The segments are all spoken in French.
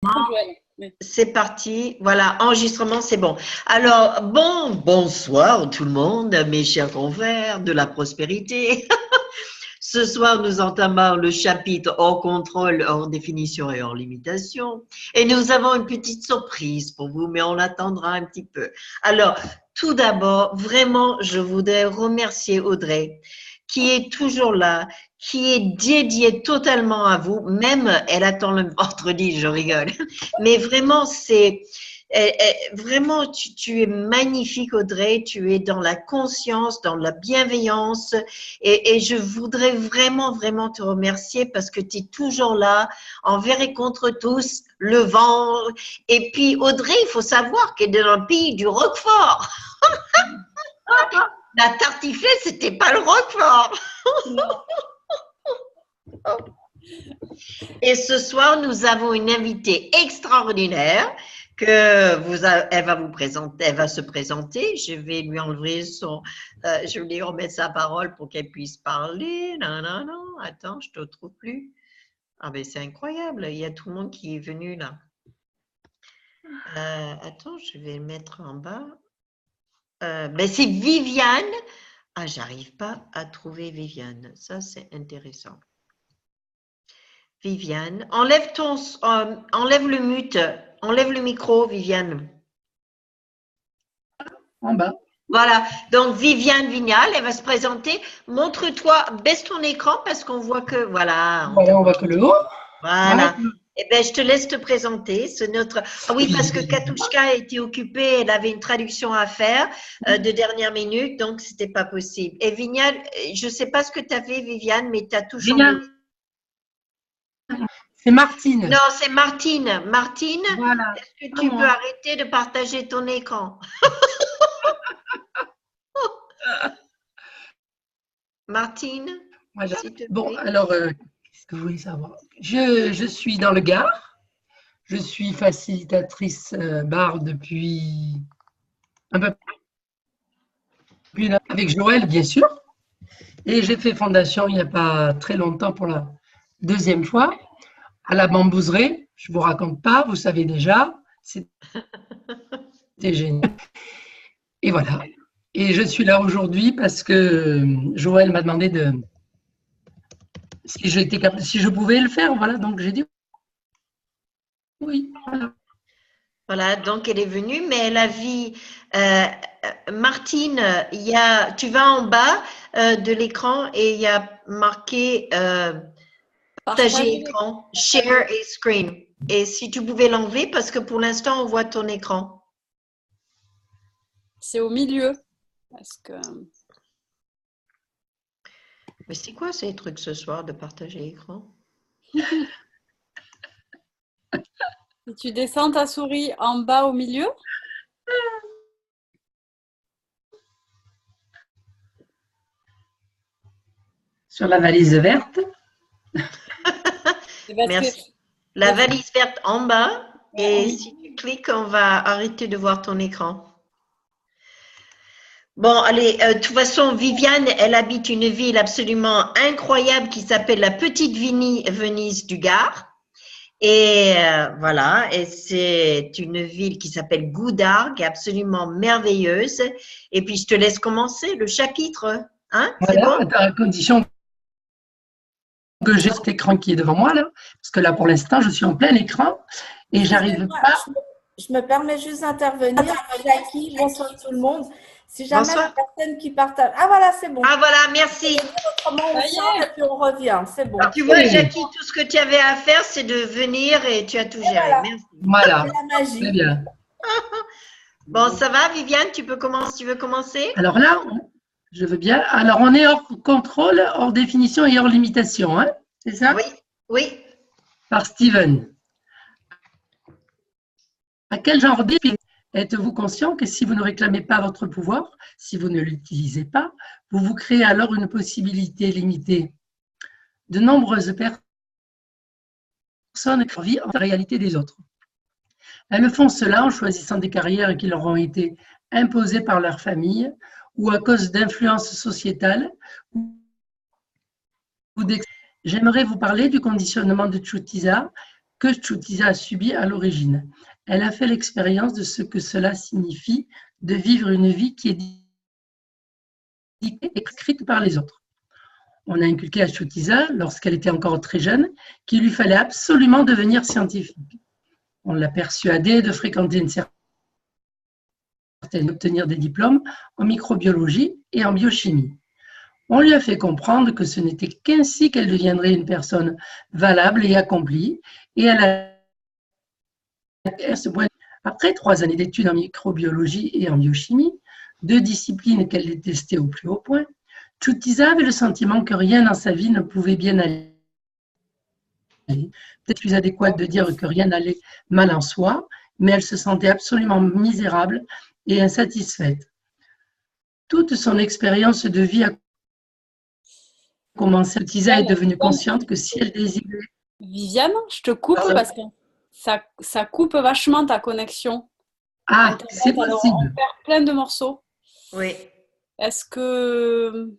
Oui. C'est parti, voilà, enregistrement, c'est bon. Alors, bonsoir tout le monde, mes chers confrères de la prospérité. Ce soir, nous entamons le chapitre hors contrôle, hors définition et hors limitation. Et nous avons une petite surprise pour vous, mais on attendra un petit peu. Alors, tout d'abord, vraiment, je voudrais remercier Audrey, qui est toujours là, qui est dédiée totalement à vous. Même, elle attend le vendredi, je rigole. Mais vraiment, vraiment, tu es magnifique, Audrey. Tu es dans la conscience, dans la bienveillance. Et je voudrais vraiment, vraiment te remercier parce que tu es toujours là, envers et contre tous, le vent. Et puis, Audrey, il faut savoir qu'elle est dans le pays du Roquefort. La tartiflette, c'était pas le Roquefort. Et ce soir, nous avons une invitée extraordinaire elle va vous présenter, elle va se présenter. Je vais lui enlever je vais lui remettre sa parole pour qu'elle puisse parler. Non, non, non, attends, je te trouve plus. Ah ben c'est incroyable, il y a tout le monde qui est venu là. Attends, je vais le mettre en bas. Ben c'est Viviane. Ah, j'arrive pas à trouver Viviane. Ça, c'est intéressant. Viviane, enlève le mute, enlève le micro, Viviane. En bas. Voilà, donc Viviane Vignal, elle va se présenter. Montre-toi, baisse ton écran parce qu'on voit que, voilà. Voilà, on voit que le haut. Voilà. Eh bien, je te laisse te présenter. C'est notre… Ah oui, parce que Katouchka était occupée, elle avait une traduction à faire de dernière minute, donc ce n'était pas possible. Et Vignal, je ne sais pas ce que tu avais, Viviane, mais tu as tout changé. C'est Martine. Non, c'est Martine. Martine, voilà. Est-ce que tu peux arrêter de partager ton écran? Martine, voilà. s'il te plaît. Bon, alors, qu'est-ce que vous voulez savoir? Je suis dans le Gard. Je suis facilitatrice barre depuis un peu plus avec Joël, bien sûr. Et j'ai fait fondation il n'y a pas très longtemps pour la deuxième fois à la Bambouserie. Je ne vous raconte pas, vous savez déjà. C'était génial. Et voilà. Et je suis là aujourd'hui parce que Joël m'a demandé si je pouvais le faire. Voilà, donc j'ai dit oui. Voilà. Voilà, donc elle est venue, mais elle a vu Martine, tu vas en bas de l'écran et il y a marqué partager écran, share a screen. Et si tu pouvais l'enlever, parce que pour l'instant, on voit ton écran. C'est au milieu. Parce que… Mais c'est quoi ces trucs ce soir de partager écran? Si tu descends ta souris en bas au milieu. Sur la valise verte. Merci. La valise verte en bas. Et si tu cliques, on va arrêter de voir ton écran. Bon, allez, de toute façon, Viviane, elle habite une ville absolument incroyable qui s'appelle la Petite Venise du Gard. Et voilà, et c'est une ville qui s'appelle Goudard, qui est absolument merveilleuse. Et puis, je te laisse commencer le chapitre. Hein? Voilà, bon, à condition que j'ai cet écran qui est devant moi, là. Parce que là, pour l'instant, je suis en plein écran et j'arrive pas… Je me permets juste d'intervenir. Jackie, bonsoir tout le monde. Si jamais la personne qui partage… Ah voilà, c'est bon. Ah voilà, merci. Autrement, on sort et puis on revient. C'est bon. Tu vois, Jackie, tout ce que tu avais à faire, c'est de venir et tu as tout géré. Voilà. Merci. Voilà. C'est la magie. Très bien. Bon, ça va, Viviane, tu veux commencer? Alors là, je veux bien. Alors, on est hors contrôle, hors définition et hors limitation, hein? C'est ça? Oui, oui. Par Steven. À quel genre d'effet êtes-vous conscient que si vous ne réclamez pas votre pouvoir, si vous ne l'utilisez pas, vous vous créez alors une possibilité limitée? De nombreuses personnes vivent en la réalité des autres. Elles font cela en choisissant des carrières qui leur ont été imposées par leur famille ou à cause d'influences sociétales. J'aimerais vous parler du conditionnement de Chutiza que Tchoutisa a subi à l'origine. Elle a fait l'expérience de ce que cela signifie de vivre une vie qui est dictée et écrite par les autres. On a inculqué à Tchoutisa, lorsqu'elle était encore très jeune, qu'il lui fallait absolument devenir scientifique. On l'a persuadée de fréquenter une certaine, d'obtenir des diplômes en microbiologie et en biochimie. On lui a fait comprendre que ce n'était qu'ainsi qu'elle deviendrait une personne valable et accomplie, et elle a ce point. Après 3 années d'études en microbiologie et en biochimie, 2 disciplines qu'elle détestait au plus haut point, Tchoutisa avait le sentiment que rien dans sa vie ne pouvait bien aller. Peut-être plus adéquat de dire que rien n'allait mal en soi, mais elle se sentait absolument misérable et insatisfaite. Toute son expérience de vie a commencé. Tchoutisa est devenue consciente que si elle désirait… Viviane, je te coupe parce que ça coupe vachement ta connexion. Ah, c'est Alors, possible. on perd plein de morceaux. Oui. Est-ce que…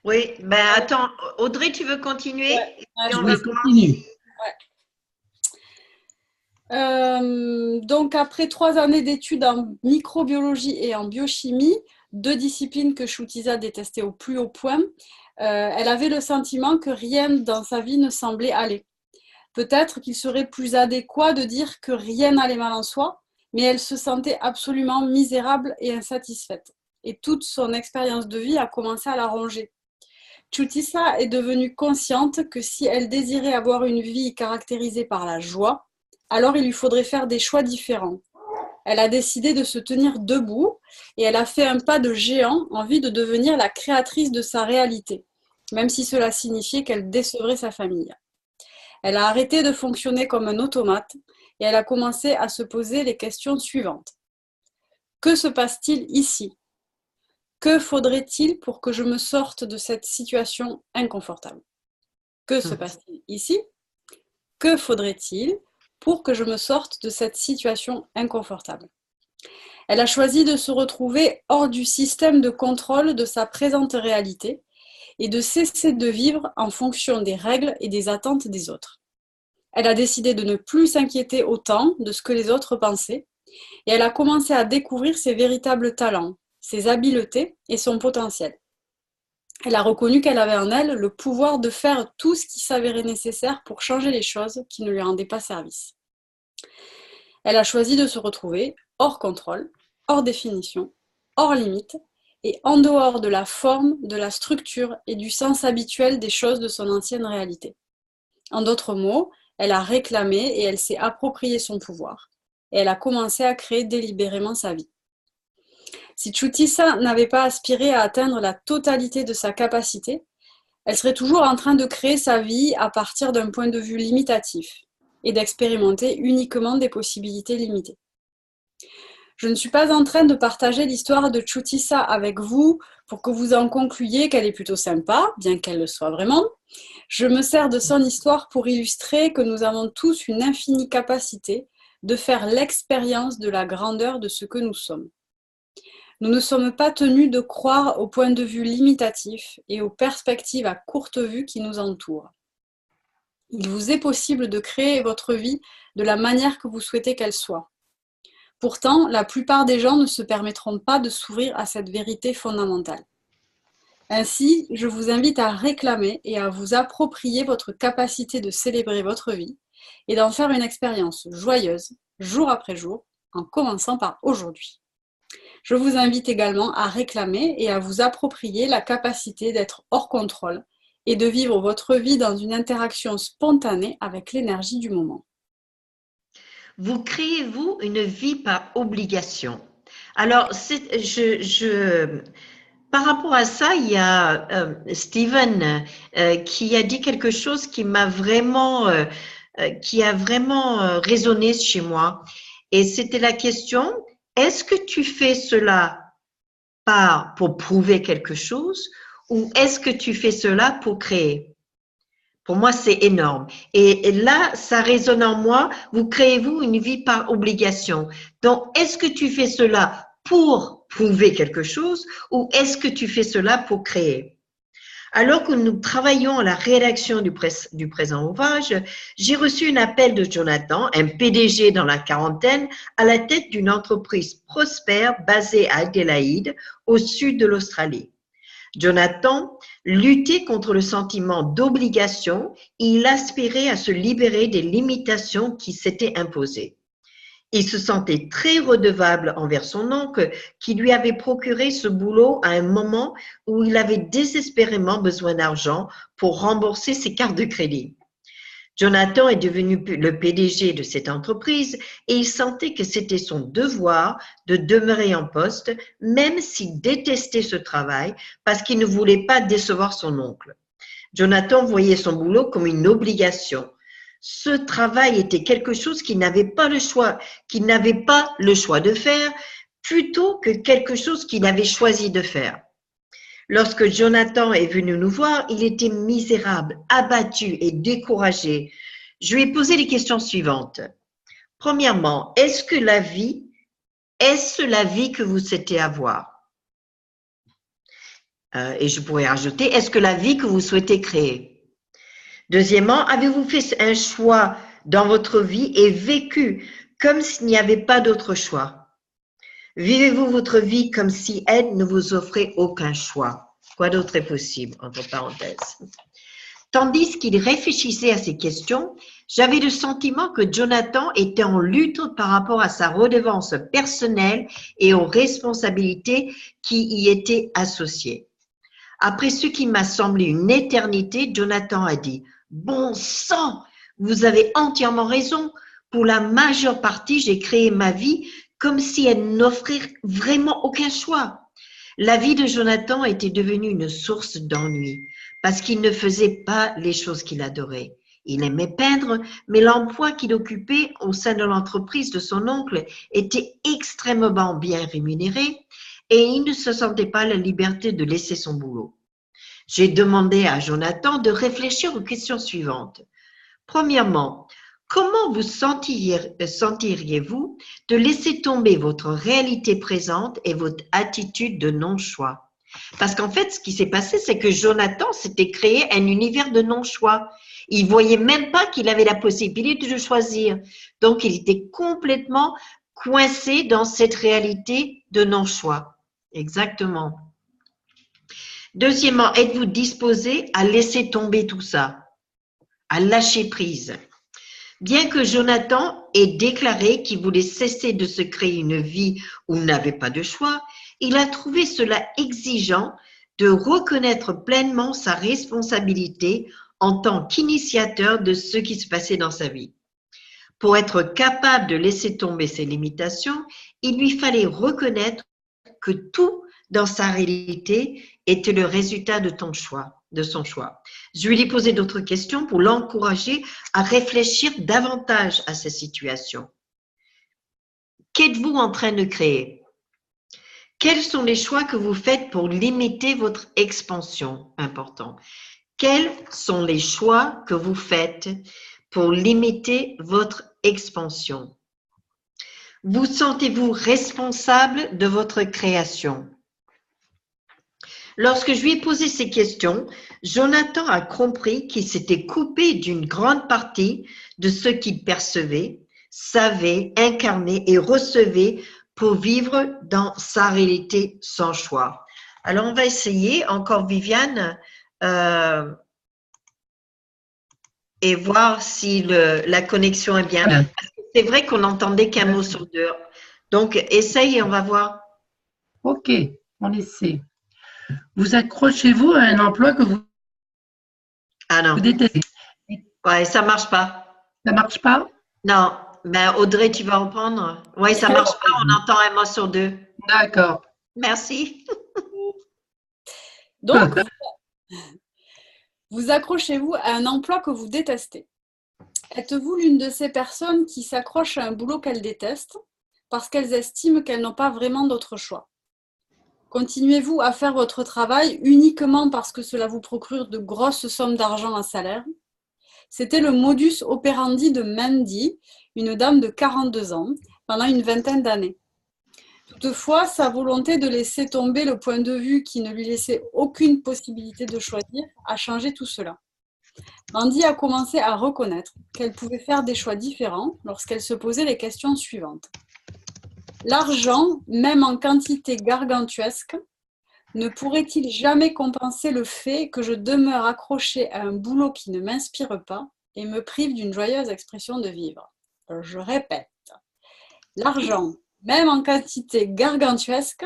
Oui, ben attends, Audrey, tu veux continuer? Oui, continue. Donc, après 3 années d'études en microbiologie et en biochimie, 2 disciplines que Tchoutisa détestait au plus haut point, elle avait le sentiment que rien dans sa vie ne semblait aller. Peut-être qu'il serait plus adéquat de dire que rien n'allait mal en soi, mais elle se sentait absolument misérable et insatisfaite. Et toute son expérience de vie a commencé à la ronger. Tchoutisa est devenue consciente que si elle désirait avoir une vie caractérisée par la joie, alors il lui faudrait faire des choix différents. Elle a décidé de se tenir debout et elle a fait un pas de géant en vue de devenir la créatrice de sa réalité, même si cela signifiait qu'elle décevrait sa famille. Elle a arrêté de fonctionner comme un automate et elle a commencé à se poser les questions suivantes. Que se passe-t-il ici ? Que faudrait-il pour que je me sorte de cette situation inconfortable ? Que se passe-t-il ici ? Que faudrait-il pour que je me sorte de cette situation inconfortable ? Elle a choisi de se retrouver hors du système de contrôle de sa présente réalité et de cesser de vivre en fonction des règles et des attentes des autres. Elle a décidé de ne plus s'inquiéter autant de ce que les autres pensaient et elle a commencé à découvrir ses véritables talents, ses habiletés et son potentiel. Elle a reconnu qu'elle avait en elle le pouvoir de faire tout ce qui s'avérait nécessaire pour changer les choses qui ne lui rendaient pas service. Elle a choisi de se retrouver hors contrôle, hors définition, hors limite et en dehors de la forme, de la structure et du sens habituel des choses de son ancienne réalité. En d'autres mots, elle a réclamé et elle s'est approprié son pouvoir. Et elle a commencé à créer délibérément sa vie. Si Tchoutisa n'avait pas aspiré à atteindre la totalité de sa capacité, elle serait toujours en train de créer sa vie à partir d'un point de vue limitatif et d'expérimenter uniquement des possibilités limitées. Je ne suis pas en train de partager l'histoire de Tchoutisa avec vous pour que vous en concluiez qu'elle est plutôt sympa, bien qu'elle le soit vraiment. Je me sers de son histoire pour illustrer que nous avons tous une infinie capacité de faire l'expérience de la grandeur de ce que nous sommes. Nous ne sommes pas tenus de croire au point de vue limitatif et aux perspectives à courte vue qui nous entourent. Il vous est possible de créer votre vie de la manière que vous souhaitez qu'elle soit. Pourtant, la plupart des gens ne se permettront pas de s'ouvrir à cette vérité fondamentale. Ainsi, je vous invite à réclamer et à vous approprier votre capacité de célébrer votre vie et d'en faire une expérience joyeuse, jour après jour, en commençant par aujourd'hui. Je vous invite également à réclamer et à vous approprier la capacité d'être hors contrôle et de vivre votre vie dans une interaction spontanée avec l'énergie du moment. Vous créez-vous une vie par obligation? Alors, par rapport à ça, il y a Steven qui a dit quelque chose qui m'a vraiment, résonné chez moi. Et c'était la question, est-ce que tu fais cela pour prouver quelque chose ou est-ce que tu fais cela pour créer? Pour moi, c'est énorme. Et là, ça résonne en moi. Vous créez-vous une vie par obligation? Donc, est-ce que tu fais cela pour prouver quelque chose ou est-ce que tu fais cela pour créer? Alors que nous travaillons à la rédaction du présent ouvrage, j'ai reçu un appel de Jonathan, un PDG dans la quarantaine, à la tête d'une entreprise prospère basée à Adélaïde, au sud de l'Australie. Jonathan luttait contre le sentiment d'obligation et il aspirait à se libérer des limitations qui s'étaient imposées. Il se sentait très redevable envers son oncle qui lui avait procuré ce boulot à un moment où il avait désespérément besoin d'argent pour rembourser ses cartes de crédit. Jonathan est devenu le PDG de cette entreprise et il sentait que c'était son devoir de demeurer en poste, même s'il détestait ce travail parce qu'il ne voulait pas décevoir son oncle. Jonathan voyait son boulot comme une obligation. Ce travail était quelque chose qu'il n'avait pas le choix de faire, plutôt que quelque chose qu'il avait choisi de faire. Lorsque Jonathan est venu nous voir, il était misérable, abattu et découragé. Je lui ai posé les questions suivantes. Premièrement, est-ce la vie que vous souhaitez avoir? Et je pourrais rajouter, est-ce que la vie que vous souhaitez créer? Deuxièmement, avez-vous fait un choix dans votre vie et vécu comme s'il n'y avait pas d'autre choix? Vivez-vous votre vie comme si elle ne vous offrait aucun choix? Quoi d'autre est possible, entre parenthèses? Tandis qu'il réfléchissait à ces questions, j'avais le sentiment que Jonathan était en lutte par rapport à sa redevance personnelle et aux responsabilités qui y étaient associées. Après ce qui m'a semblé une éternité, Jonathan a dit « Bon sang, vous avez entièrement raison. Pour la majeure partie, j'ai créé ma vie comme si elle n'offrait vraiment aucun choix. » La vie de Jonathan était devenue une source d'ennui parce qu'il ne faisait pas les choses qu'il adorait. Il aimait peindre, mais l'emploi qu'il occupait au sein de l'entreprise de son oncle était extrêmement bien rémunéré et il ne se sentait pas la liberté de laisser son boulot. J'ai demandé à Jonathan de réfléchir aux questions suivantes. Premièrement, comment vous sentiriez-vous de laisser tomber votre réalité présente et votre attitude de non-choix? Parce qu'en fait, ce qui s'est passé, c'est que Jonathan s'était créé un univers de non-choix. Il ne voyait même pas qu'il avait la possibilité de choisir. Donc, il était complètement coincé dans cette réalité de non-choix. Exactement. Deuxièmement, êtes-vous disposé à laisser tomber tout ça, à lâcher prise? Bien que Jonathan ait déclaré qu'il voulait cesser de se créer une vie où il n'avait pas de choix, il a trouvé cela exigeant de reconnaître pleinement sa responsabilité en tant qu'initiateur de ce qui se passait dans sa vie. Pour être capable de laisser tomber ses limitations, il lui fallait reconnaître que tout dans sa réalité était le résultat de son choix. Je lui ai posé d'autres questions pour l'encourager à réfléchir davantage à ces situations. Qu'êtes-vous en train de créer? Quels sont les choix que vous faites pour limiter votre expansion? Important. Quels sont les choix que vous faites pour limiter votre expansion? Vous sentez-vous responsable de votre création? Lorsque je lui ai posé ces questions, Jonathan a compris qu'il s'était coupé d'une grande partie de ce qu'il percevait, savait, incarnait et recevait pour vivre dans sa réalité sans choix. Alors, on va essayer, encore Viviane, et voir si la connexion est bien. Parce que c'est vrai qu'on n'entendait qu'un mot sur deux. Donc, essaye et on va voir. Ok, on essaie. Vous accrochez-vous à un emploi que vous détestez? Ouais, ça marche pas. Ça marche pas? Non. Ben, Audrey, tu vas reprendre? Oui, ça marche pas. On entend un mot sur deux. D'accord. Merci. Donc, vous accrochez-vous à un emploi que vous détestez. Êtes-vous l'une de ces personnes qui s'accrochent à un boulot qu'elles détestent parce qu'elles estiment qu'elles n'ont pas vraiment d'autre choix? Continuez-vous à faire votre travail uniquement parce que cela vous procure de grosses sommes d'argent en salaire? C'était le modus operandi de Mandy, une dame de 42 ans, pendant une vingtaine d'années. Toutefois, sa volonté de laisser tomber le point de vue qui ne lui laissait aucune possibilité de choisir a changé tout cela. Mandy a commencé à reconnaître qu'elle pouvait faire des choix différents lorsqu'elle se posait les questions suivantes. L'argent, même en quantité gargantuesque, ne pourrait-il jamais compenser le fait que je demeure accrochée à un boulot qui ne m'inspire pas et me prive d'une joyeuse expression de vivre? Je répète, l'argent, même en quantité gargantuesque,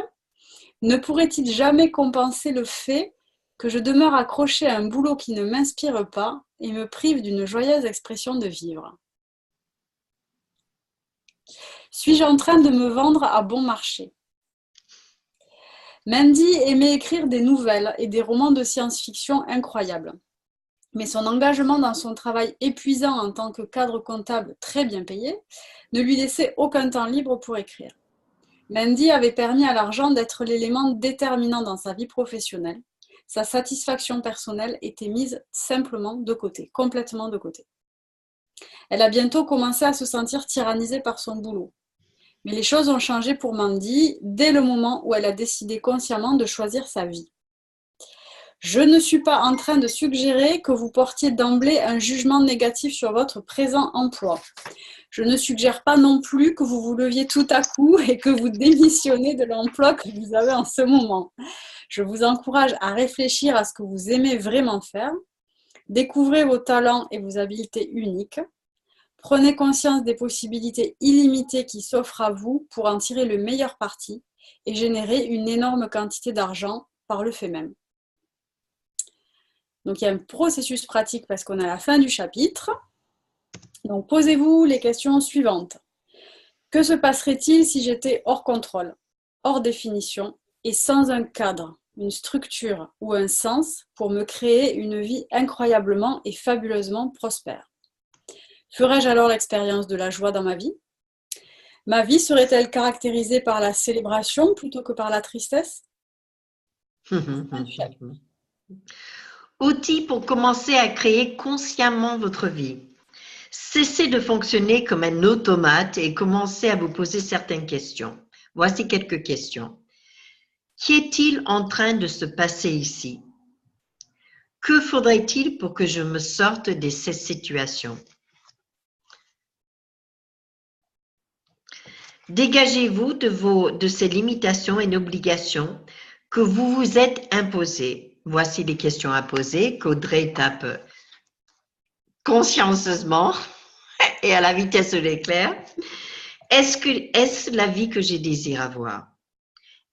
ne pourrait-il jamais compenser le fait que je demeure accrochée à un boulot qui ne m'inspire pas et me prive d'une joyeuse expression de vivre? Suis-je en train de me vendre à bon marché? Mandy aimait écrire des nouvelles et des romans de science-fiction incroyables. Mais son engagement dans son travail épuisant en tant que cadre comptable très bien payé ne lui laissait aucun temps libre pour écrire. Mandy avait permis à l'argent d'être l'élément déterminant dans sa vie professionnelle. Sa satisfaction personnelle était mise simplement de côté, complètement de côté. Elle a bientôt commencé à se sentir tyrannisée par son boulot. Mais les choses ont changé pour Mandy dès le moment où elle a décidé consciemment de choisir sa vie. Je ne suis pas en train de suggérer que vous portiez d'emblée un jugement négatif sur votre présent emploi. Je ne suggère pas non plus que vous vous leviez tout à coup et que vous démissionnez de l'emploi que vous avez en ce moment. Je vous encourage à réfléchir à ce que vous aimez vraiment faire. Découvrez vos talents et vos habiletés uniques. Prenez conscience des possibilités illimitées qui s'offrent à vous pour en tirer le meilleur parti et générer une énorme quantité d'argent par le fait même. Donc, il y a un processus pratique parce qu'on est à la fin du chapitre. Donc, posez-vous les questions suivantes. Que se passerait-il si j'étais hors contrôle, hors définition et sans un cadre, une structure ou un sens pour me créer une vie incroyablement et fabuleusement prospère? Ferais-je alors l'expérience de la joie dans ma vie? Ma vie serait-elle caractérisée par la célébration plutôt que par la tristesse? Outils pour commencer à créer consciemment votre vie. Cessez de fonctionner comme un automate et commencez à vous poser certaines questions. Voici quelques questions. Qu'est-il en train de se passer ici? Que faudrait-il pour que je me sorte de ces situations? Dégagez-vous de ces limitations et obligations que vous vous êtes imposées. Voici les questions à poser qu'Audrey tape consciencieusement et à la vitesse de l'éclair. Est-ce la vie que je désire avoir?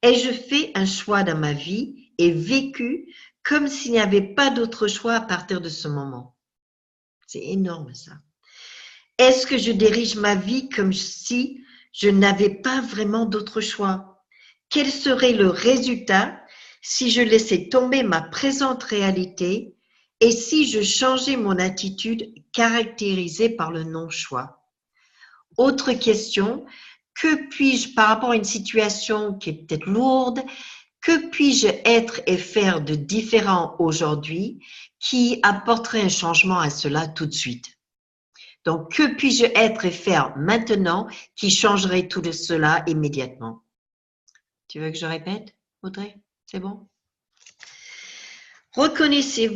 Ai-je fait un choix dans ma vie et vécu comme s'il n'y avait pas d'autre choix à partir de ce moment? C'est énorme ça. Est-ce que je dirige ma vie comme si je n'avais pas vraiment d'autre choix? Quel serait le résultat si je laissais tomber ma présente réalité et si je changeais mon attitude caractérisée par le non-choix? Autre question, que puis-je, par rapport à une situation qui est peut-être lourde, que puis-je être et faire de différent aujourd'hui qui apporterait un changement à cela tout de suite? Donc, que puis-je être et faire maintenant qui changerait tout de cela immédiatement? Tu veux que je répète, Audrey? C'est bon? Reconnaissez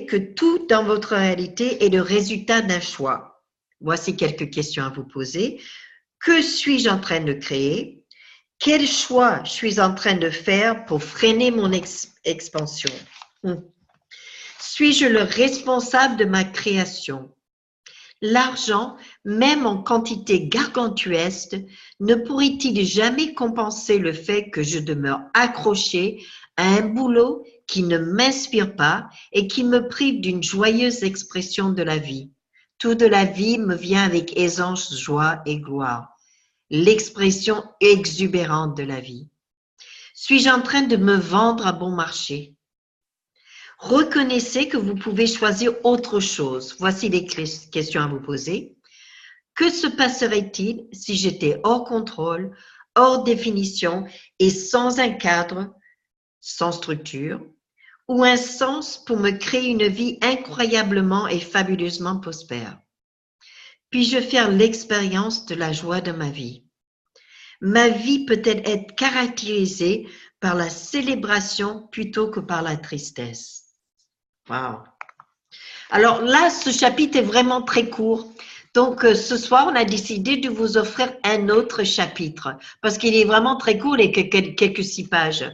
que tout dans votre réalité est le résultat d'un choix. Voici quelques questions à vous poser. Que suis-je en train de créer? Quel choix je suis en train de faire pour freiner mon expansion? Suis-je le responsable de ma création? L'argent, même en quantité gargantuesque, ne pourrait-il jamais compenser le fait que je demeure accroché à un boulot qui ne m'inspire pas et qui me prive d'une joyeuse expression de la vie? Tout de la vie me vient avec aisance, joie et gloire. L'expression exubérante de la vie. Suis-je en train de me vendre à bon marché? Reconnaissez que vous pouvez choisir autre chose. Voici les questions à vous poser. Que se passerait-il si j'étais hors contrôle, hors définition et sans un cadre, sans structure, ou un sens pour me créer une vie incroyablement et fabuleusement prospère? Puis-je faire l'expérience de la joie de ma vie? Ma vie peut-elle être caractérisée par la célébration plutôt que par la tristesse? Wow. Alors là, ce chapitre est vraiment très court. Donc, ce soir, on a décidé de vous offrir un autre chapitre parce qu'il est vraiment très court, il y a quelques 6 pages.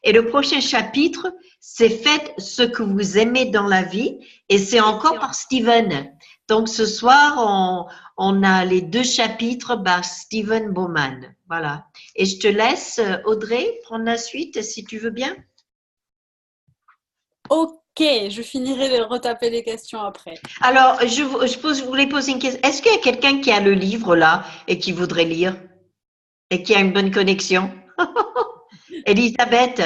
Et le prochain chapitre, c'est Faites ce que vous aimez dans la vie et c'est encore par Steven. Donc, ce soir, on a les 2 chapitres par Steven Bowman. Voilà. Et je te laisse, Audrey, prendre la suite si tu veux bien. Ok, je finirai de retaper les questions après. Alors, je voulais poser une question. Est-ce qu'il y a quelqu'un qui a le livre là et qui voudrait lire et qui a une bonne connexion? Elisabeth,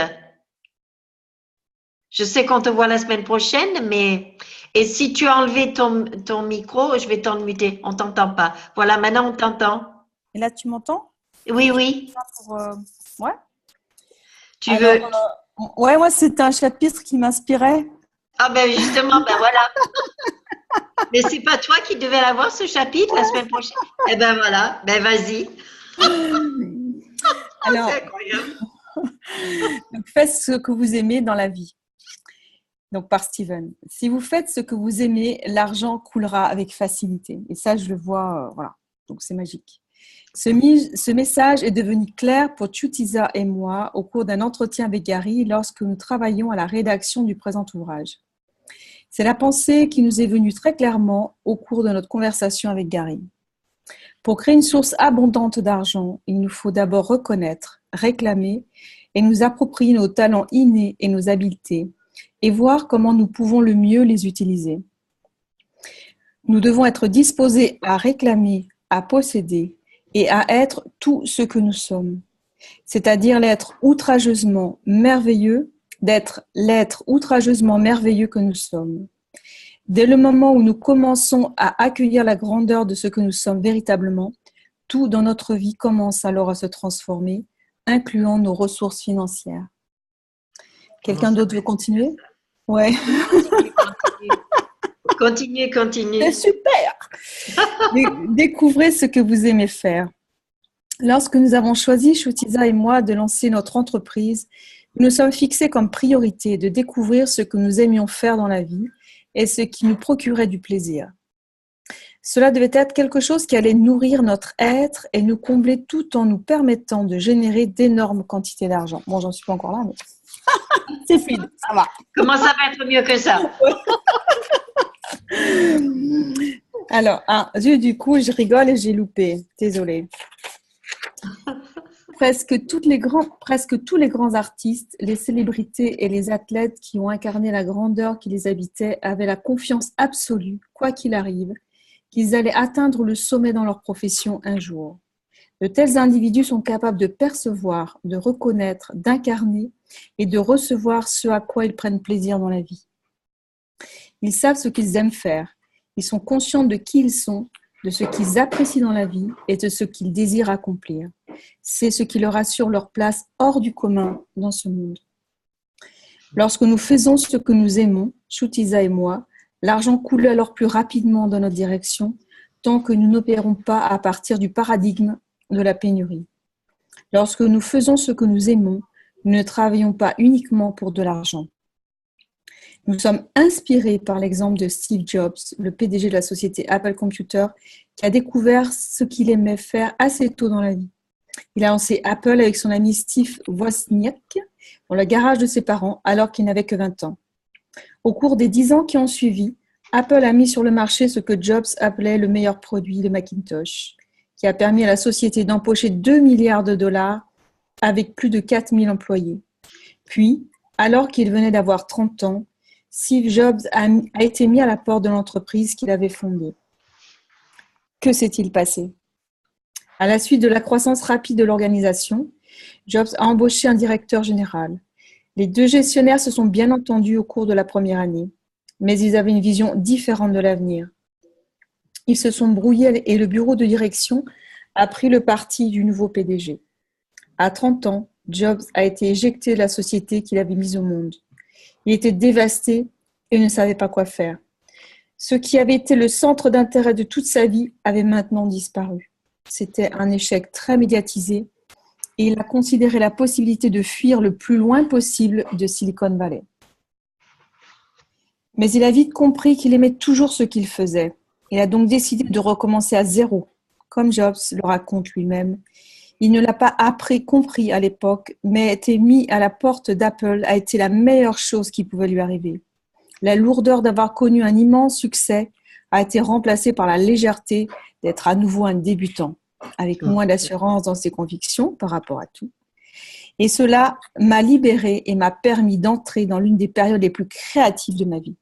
je sais qu'on te voit la semaine prochaine, mais et si tu as enlevé ton micro, je vais t'en muter. On t'entend pas. Voilà, maintenant on t'entend. Et là, tu m'entends? Oui, oui. Ouais. Tu veux? Ouais, moi, c'était un chapitre qui m'inspirait. Ah ben justement, ben voilà. Mais c'est pas toi qui devais l'avoir ce chapitre la semaine prochaine. Eh ben voilà, ben vas-y. Alors, c'est incroyable. donc, faites ce que vous aimez dans la vie. Donc, par Steven. Si vous faites ce que vous aimez, l'argent coulera avec facilité. Et ça, je le vois, voilà. Donc, c'est magique. Ce message est devenu clair pour Chutiza et moi au cours d'un entretien avec Gary lorsque nous travaillions à la rédaction du présent ouvrage. C'est la pensée qui nous est venue très clairement au cours de notre conversation avec Gary. Pour créer une source abondante d'argent, il nous faut d'abord reconnaître, réclamer et nous approprier nos talents innés et nos habiletés et voir comment nous pouvons le mieux les utiliser. Nous devons être disposés à réclamer, à posséder et à être tout ce que nous sommes, c'est-à-dire l'être outrageusement merveilleux, d'être l'être outrageusement merveilleux que nous sommes. Dès le moment où nous commençons à accueillir la grandeur de ce que nous sommes véritablement, tout dans notre vie commence alors à se transformer, incluant nos ressources financières. Quelqu'un d'autre veut continuer? Ouais. Continuez. C'est super! Découvrez ce que vous aimez faire. Lorsque nous avons choisi, Chutiza et moi, de lancer notre entreprise, nous nous sommes fixés comme priorité de découvrir ce que nous aimions faire dans la vie et ce qui nous procurait du plaisir. Cela devait être quelque chose qui allait nourrir notre être et nous combler tout en nous permettant de générer d'énormes quantités d'argent. Bon, j'en suis pas encore là, mais c'est fluide, ça va. Comment ça va être mieux que ça? Alors, du coup, je rigole et j'ai loupé. Désolée. Presque tous les grands artistes, les célébrités et les athlètes qui ont incarné la grandeur qui les habitait avaient la confiance absolue, quoi qu'il arrive, qu'ils allaient atteindre le sommet dans leur profession un jour. De tels individus sont capables de percevoir, de reconnaître, d'incarner et de recevoir ce à quoi ils prennent plaisir dans la vie. Ils savent ce qu'ils aiment faire. Ils sont conscients de qui ils sont, de ce qu'ils apprécient dans la vie et de ce qu'ils désirent accomplir. C'est ce qui leur assure leur place hors du commun dans ce monde. Lorsque nous faisons ce que nous aimons, Chutiza et moi, l'argent coule alors plus rapidement dans notre direction tant que nous n'opérons pas à partir du paradigme de la pénurie. Lorsque nous faisons ce que nous aimons, nous ne travaillons pas uniquement pour de l'argent. Nous sommes inspirés par l'exemple de Steve Jobs, le PDG de la société Apple Computer, qui a découvert ce qu'il aimait faire assez tôt dans la vie. Il a lancé Apple avec son ami Steve Wozniak dans le garage de ses parents alors qu'il n'avait que 20 ans. Au cours des 10 ans qui ont suivi, Apple a mis sur le marché ce que Jobs appelait le meilleur produit, le Macintosh, qui a permis à la société d'empocher 2 milliards de dollars avec plus de 4000 employés. Puis, alors qu'il venait d'avoir 30 ans, Steve Jobs a été mis à la porte de l'entreprise qu'il avait fondée. Que s'est-il passé? À la suite de la croissance rapide de l'organisation, Jobs a embauché un directeur général. Les 2 gestionnaires se sont bien entendus au cours de la première année, mais ils avaient une vision différente de l'avenir. Ils se sont brouillés et le bureau de direction a pris le parti du nouveau PDG. À 30 ans, Jobs a été éjecté de la société qu'il avait mise au monde. Il était dévasté et ne savait pas quoi faire. Ce qui avait été le centre d'intérêt de toute sa vie avait maintenant disparu. C'était un échec très médiatisé et il a considéré la possibilité de fuir le plus loin possible de Silicon Valley. Mais il a vite compris qu'il aimait toujours ce qu'il faisait. Il a donc décidé de recommencer à zéro. Comme Jobs le raconte lui-même, il ne l'a pas compris à l'époque, mais été mis à la porte d'Apple a été la meilleure chose qui pouvait lui arriver. La lourdeur d'avoir connu un immense succès a été remplacée par la légèreté d'être à nouveau un débutant, avec moins d'assurance dans ses convictions par rapport à tout. Et cela m'a libérée et m'a permis d'entrer dans l'une des périodes les plus créatives de ma vie.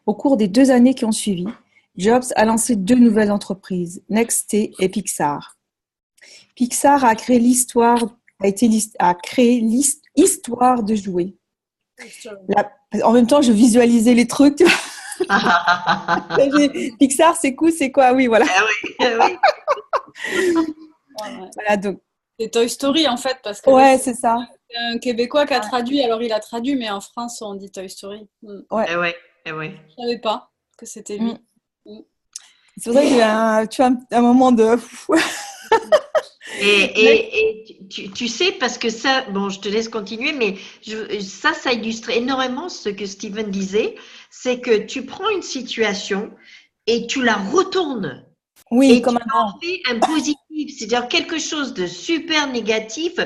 Au cours des 2 années qui ont suivi, Jobs a lancé 2 nouvelles entreprises, Next-T et Pixar. Pixar a créé l'histoire de jouets. En même temps, je visualisais les trucs. Pixar, c'est cool, c'est quoi? Oui, voilà. Voilà, donc. C'est Toy Story en fait, parce que ouais, c'est ça. C'est un Québécois qui a traduit, alors il a traduit, mais en France on dit Toy Story. Ouais. Je ne savais pas que c'était lui. C'est pour ça que tu as un moment de... Et tu sais, parce que ça, bon, je te laisse continuer, mais ça illustre énormément ce que Steven disait, c'est que tu prends une situation et tu la retournes. Oui, et comme tu en fais un positif, c'est-à-dire quelque chose de super négatif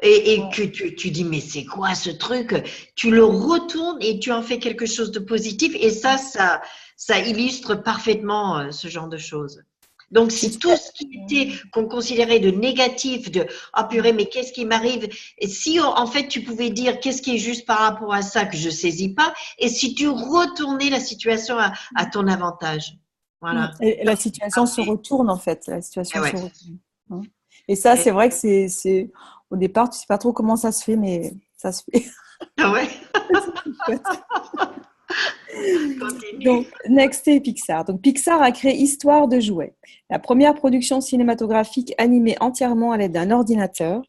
et que tu dis mais c'est quoi ce truc? Tu le retournes et tu en fais quelque chose de positif et ça illustre parfaitement ce genre de choses. Donc, si tout ce qui était qu'on considérait de négatif, de « Ah purée, mais qu'est-ce qui m'arrive ?» Et si en fait tu pouvais dire « Qu'est-ce qui est juste par rapport à ça que je saisis pas ?» Et si tu retournais la situation à ton avantage. Voilà. Et la situation se retourne en fait. La situation se retourne. Et ça, c'est vrai que c'est au départ, tu sais pas trop comment ça se fait, mais ça se fait. Ah ouais. Donc, Next et Pixar. Donc, Pixar a créé Histoire de jouets, la première production cinématographique animée entièrement à l'aide d'un ordinateur.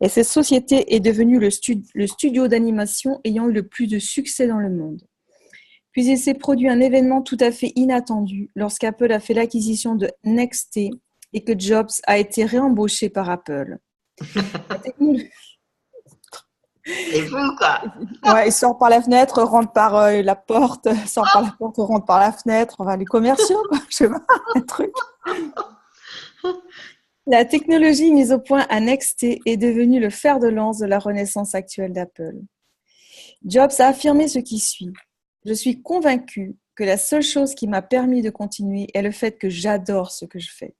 Et cette société est devenue le studio d'animation ayant eu le plus de succès dans le monde. Puis il s'est produit un événement tout à fait inattendu lorsqu'Apple a fait l'acquisition de Next-T et que Jobs a été réembauché par Apple. C'est fou, quoi. Ouais, il sort par la fenêtre, rentre par la porte, sort par la porte, rentre par la fenêtre. Enfin, les commerciaux, quoi. Je sais pas, un truc. La technologie mise au point à Next-T est devenue le fer de lance de la renaissance actuelle d'Apple. Jobs a affirmé ce qui suit. Je suis convaincue que la seule chose qui m'a permis de continuer est le fait que j'adore ce que je fais.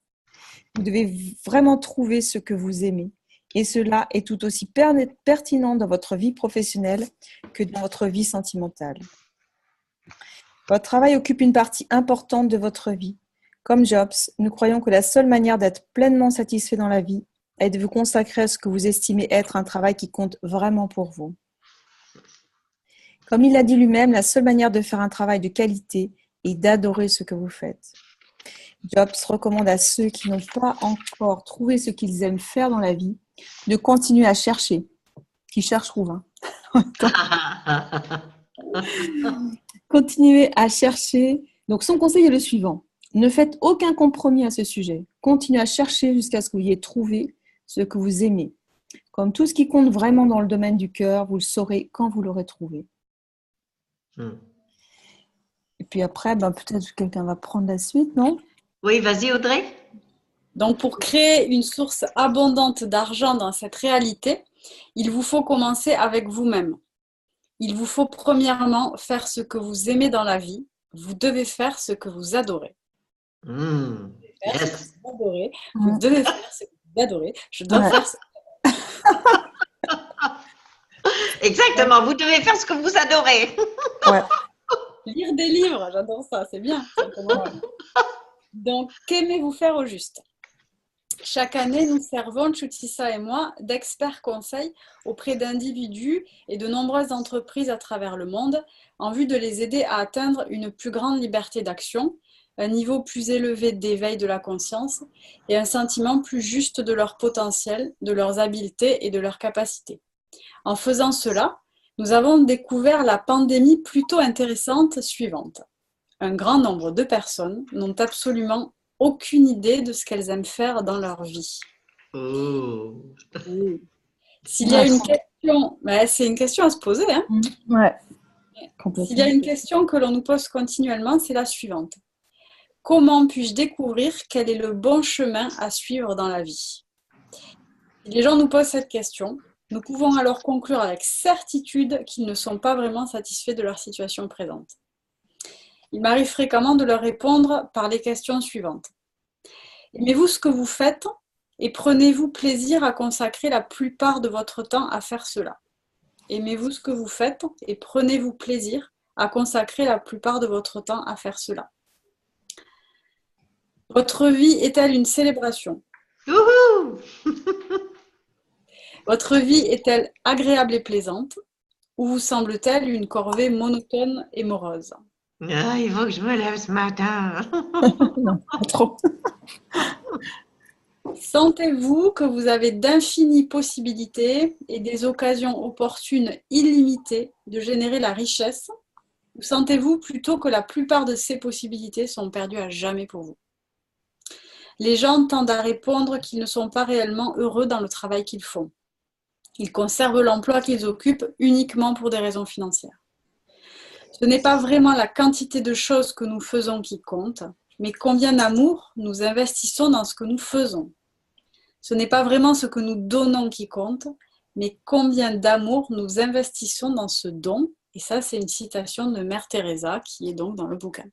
Vous devez vraiment trouver ce que vous aimez. Et cela est tout aussi pertinent dans votre vie professionnelle que dans votre vie sentimentale. Votre travail occupe une partie importante de votre vie. Comme Jobs, nous croyons que la seule manière d'être pleinement satisfait dans la vie est de vous consacrer à ce que vous estimez être un travail qui compte vraiment pour vous. Comme il l'a dit lui-même, la seule manière de faire un travail de qualité est d'adorer ce que vous faites. Jobs recommande à ceux qui n'ont pas encore trouvé ce qu'ils aiment faire dans la vie de continuer à chercher. Qui cherche trouve. Continuez à chercher. Donc son conseil est le suivant. Ne faites aucun compromis à ce sujet. Continuez à chercher jusqu'à ce que vous ayez trouvé ce que vous aimez. Comme tout ce qui compte vraiment dans le domaine du cœur, vous le saurez quand vous l'aurez trouvé. Et puis après, peut-être que quelqu'un va prendre la suite, non? Oui, vas-y Audrey. Donc, pour créer une source abondante d'argent dans cette réalité, il vous faut commencer avec vous-même. Il vous faut premièrement faire ce que vous aimez dans la vie. Vous devez faire ce que vous adorez. Vous devez faire ce que vous adorez. Je dois faire ce que Exactement, vous devez faire ce que vous adorez. Ouais. Lire des livres, j'adore ça, c'est bien. Donc, qu'aimez-vous faire au juste? Chaque année, nous servons, Chutisa et moi, d'experts conseils auprès d'individus et de nombreuses entreprises à travers le monde en vue de les aider à atteindre une plus grande liberté d'action, un niveau plus élevé d'éveil de la conscience et un sentiment plus juste de leur potentiel, de leurs habiletés et de leurs capacités. En faisant cela, nous avons découvert la pandémie plutôt intéressante suivante. Un grand nombre de personnes n'ont absolument aucune idée de ce qu'elles aiment faire dans leur vie. Oh. S'il y a une question, c'est une question à se poser, hein. Ouais. S'il y a une question que l'on nous pose continuellement, c'est la suivante. Comment puis-je découvrir quel est le bon chemin à suivre dans la vie? Si les gens nous posent cette question, nous pouvons alors conclure avec certitude qu'ils ne sont pas vraiment satisfaits de leur situation présente. Il m'arrive fréquemment de leur répondre par les questions suivantes. Aimez-vous ce que vous faites et prenez-vous plaisir à consacrer la plupart de votre temps à faire cela? Aimez-vous ce que vous faites et prenez-vous plaisir à consacrer la plupart de votre temps à faire cela? Votre vie est-elle une célébration? Youhou. Votre vie est-elle agréable et plaisante? Ou vous semble-t-elle une corvée monotone et morose? Ah, il faut que je me lève ce matin. Non, pas trop. Sentez-vous que vous avez d'infinies possibilités et des occasions opportunes illimitées de générer la richesse? Ou sentez-vous plutôt que la plupart de ces possibilités sont perdues à jamais pour vous? Les gens tendent à répondre qu'ils ne sont pas réellement heureux dans le travail qu'ils font. Ils conservent l'emploi qu'ils occupent uniquement pour des raisons financières. Ce n'est pas vraiment la quantité de choses que nous faisons qui compte, mais combien d'amour nous investissons dans ce que nous faisons. Ce n'est pas vraiment ce que nous donnons qui compte, mais combien d'amour nous investissons dans ce don. Et ça, c'est une citation de Mère Teresa qui est donc dans le bouquin.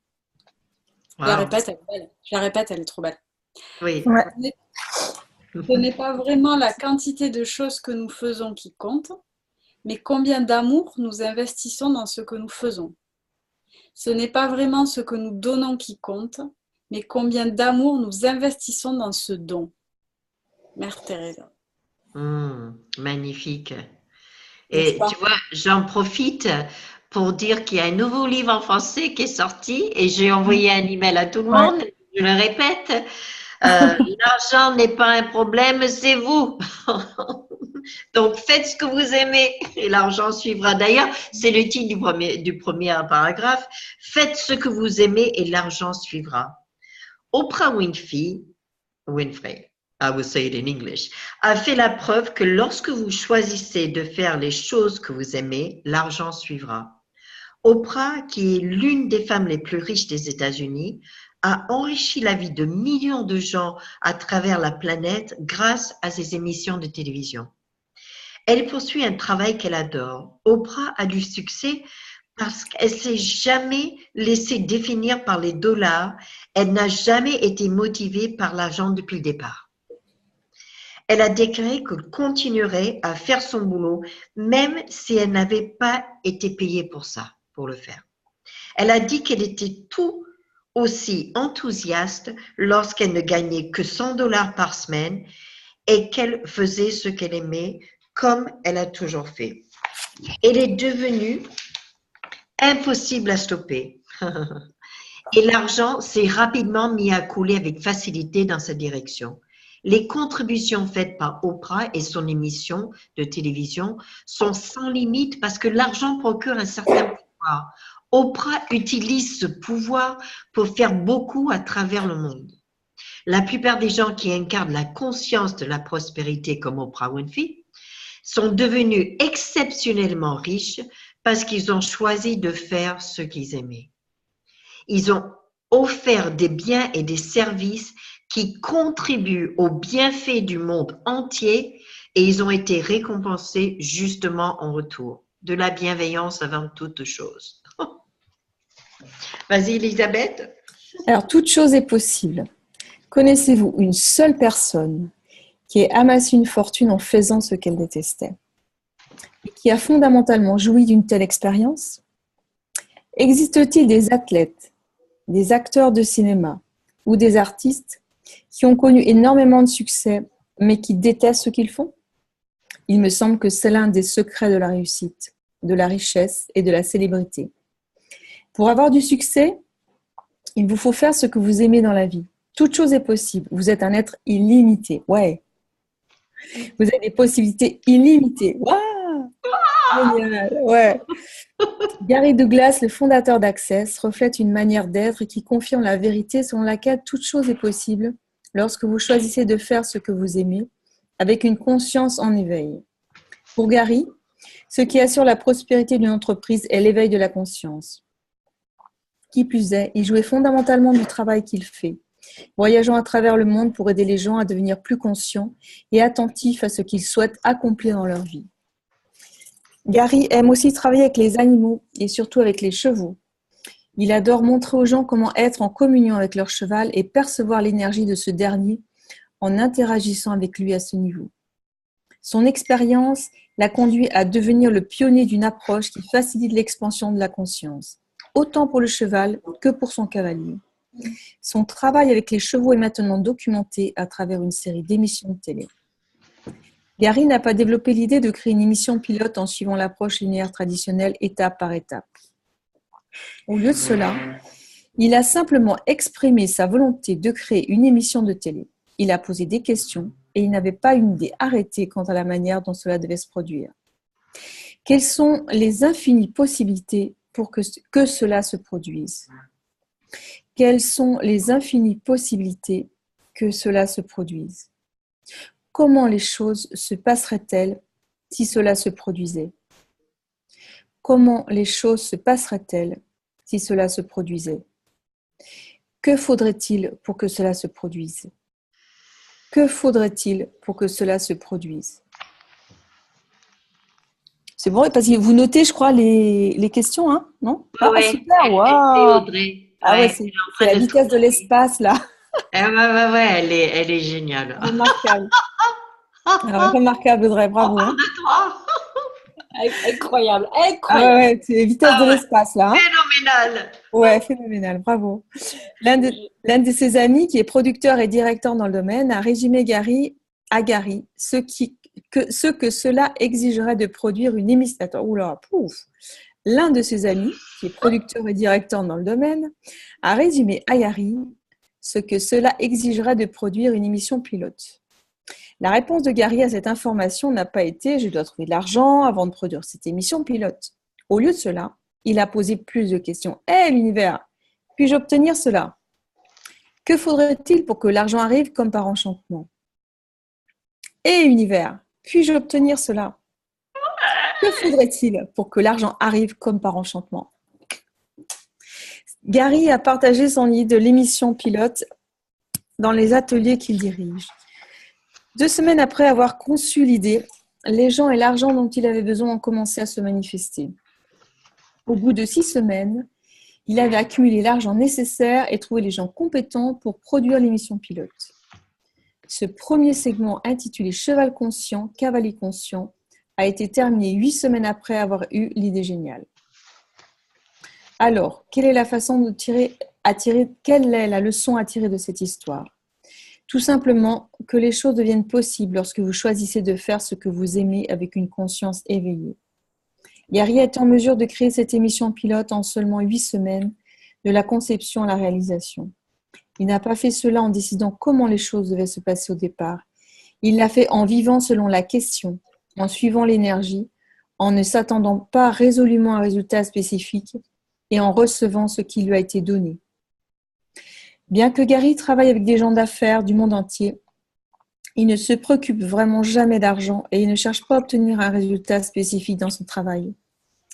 Wow. Je la répète, elle est belle. Je la répète, elle est trop belle. Oui. Ouais. Ce n'est pas vraiment la quantité de choses que nous faisons qui compte, mais combien d'amour nous investissons dans ce que nous faisons. Ce n'est pas vraiment ce que nous donnons qui compte, mais combien d'amour nous investissons dans ce don. Mère Teresa. Magnifique. Et tu vois, j'en profite pour dire qu'il y a un nouveau livre en français qui est sorti et j'ai envoyé un email à tout le monde. Je le répète, l'argent n'est pas un problème, c'est vous. Donc, faites ce que vous aimez et l'argent suivra. D'ailleurs, c'est le titre du premier paragraphe. Faites ce que vous aimez et l'argent suivra. Oprah Winfrey, I will say it in English, a fait la preuve que lorsque vous choisissez de faire les choses que vous aimez, l'argent suivra. Oprah, qui est l'une des femmes les plus riches des États-Unis, a enrichi la vie de millions de gens à travers la planète grâce à ses émissions de télévision. Elle poursuit un travail qu'elle adore. Oprah a du succès parce qu'elle ne s'est jamais laissée définir par les dollars. Elle n'a jamais été motivée par l'argent depuis le départ. Elle a déclaré qu'elle continuerait à faire son boulot même si elle n'avait pas été payée pour ça, pour le faire. Elle a dit qu'elle était tout aussi enthousiaste lorsqu'elle ne gagnait que $100 par semaine et qu'elle faisait ce qu'elle aimait comme elle a toujours fait. Elle est devenue impossible à stopper. Et l'argent s'est rapidement mis à couler avec facilité dans sa direction. Les contributions faites par Oprah et son émission de télévision sont sans limite parce que l'argent procure un certain pouvoir. Oprah utilise ce pouvoir pour faire beaucoup à travers le monde. La plupart des gens qui incarnent la conscience de la prospérité comme Oprah Winfrey sont devenus exceptionnellement riches parce qu'ils ont choisi de faire ce qu'ils aimaient. Ils ont offert des biens et des services qui contribuent au bienfait du monde entier et ils ont été récompensés justement en retour. De la bienveillance avant toute chose. Vas-y, Elisabeth. Alors, toute chose est possible. Connaissez-vous une seule personne qui ait amassé une fortune en faisant ce qu'elle détestait et qui a fondamentalement joui d'une telle expérience? Existe-t-il des athlètes, des acteurs de cinéma ou des artistes qui ont connu énormément de succès mais qui détestent ce qu'ils font? Il me semble que c'est l'un des secrets de la réussite, de la richesse et de la célébrité. Pour avoir du succès, il vous faut faire ce que vous aimez dans la vie. Toute chose est possible. Vous êtes un être illimité. Ouais. Vous avez des possibilités illimitées. Waouh! Génial, ouais. Gary Douglas, le fondateur d'Access, reflète une manière d'être qui confirme la vérité selon laquelle toute chose est possible lorsque vous choisissez de faire ce que vous aimez avec une conscience en éveil. Pour Gary, ce qui assure la prospérité d'une entreprise est l'éveil de la conscience. Qui plus est, il jouait fondamentalement du travail qu'il fait, voyageant à travers le monde pour aider les gens à devenir plus conscients et attentifs à ce qu'ils souhaitent accomplir dans leur vie. Gary aime aussi travailler avec les animaux et surtout avec les chevaux. Il adore montrer aux gens comment être en communion avec leur cheval et percevoir l'énergie de ce dernier en interagissant avec lui à ce niveau. Son expérience l'a conduit à devenir le pionnier d'une approche qui facilite l'expansion de la conscience, autant pour le cheval que pour son cavalier. Son travail avec les chevaux est maintenant documenté à travers une série d'émissions de télé. Gary n'a pas développé l'idée de créer une émission pilote en suivant l'approche linéaire traditionnelle étape par étape. Au lieu de cela, il a simplement exprimé sa volonté de créer une émission de télé. Il a posé des questions et il n'avait pas une idée arrêtée quant à la manière dont cela devait se produire. Quelles sont les infinies possibilités pour que cela se produise? Quelles sont les infinies possibilités que cela se produise? Comment les choses se passeraient-elles si cela se produisait? Comment les choses se passeraient-elles si cela se produisait? Que faudrait-il pour que cela se produise? Que faudrait-il pour que cela se produise? C'est bon, parce que vous notez, je crois, les questions, hein, non? Ah, ouais, super, waouh! Ah ouais, c'est la vitesse de l'espace, là. Ouais, elle est géniale. Remarquable. Remarquable, Audrey, bravo. Hein. Incroyable, Ah incroyable. ouais, c'est la vitesse de l'espace, là. Hein. Phénoménal. Ouais, phénoménal, bravo. L'un de ses amis, qui est producteur et directeur dans le domaine, a résumé à Gary ce que cela exigerait de produire une émission. Attends, oula, pouf. L'un de ses amis, qui est producteur et directeur dans le domaine, a résumé à Gary ce que cela exigerait de produire une émission pilote. La réponse de Gary à cette information n'a pas été « je dois trouver de l'argent avant de produire cette émission pilote ». Au lieu de cela, il a posé plus de questions. « Hé, l'univers, puis-je obtenir cela? Que faudrait-il pour que l'argent arrive comme par enchantement? Hé, univers, puis-je obtenir cela? Que faudrait-il pour que l'argent arrive comme par enchantement ?» Gary a partagé son idée de l'émission pilote dans les ateliers qu'il dirige. 2 semaines après avoir conçu l'idée, les gens et l'argent dont il avait besoin ont commencé à se manifester. Au bout de 6 semaines, il avait accumulé l'argent nécessaire et trouvé les gens compétents pour produire l'émission pilote. Ce premier segment intitulé « Cheval conscient, cavalier conscient » a été terminé 8 semaines après avoir eu l'idée géniale. Alors, quelle est la leçon à tirer de cette histoire? Tout simplement que les choses deviennent possibles lorsque vous choisissez de faire ce que vous aimez avec une conscience éveillée. Gary est en mesure de créer cette émission pilote en seulement 8 semaines, de la conception à la réalisation. Il n'a pas fait cela en décidant comment les choses devaient se passer au départ. Il l'a fait en vivant selon la question, en suivant l'énergie, en ne s'attendant pas résolument à un résultat spécifique et en recevant ce qui lui a été donné. Bien que Gary travaille avec des gens d'affaires du monde entier, il ne se préoccupe vraiment jamais d'argent et il ne cherche pas à obtenir un résultat spécifique dans son travail.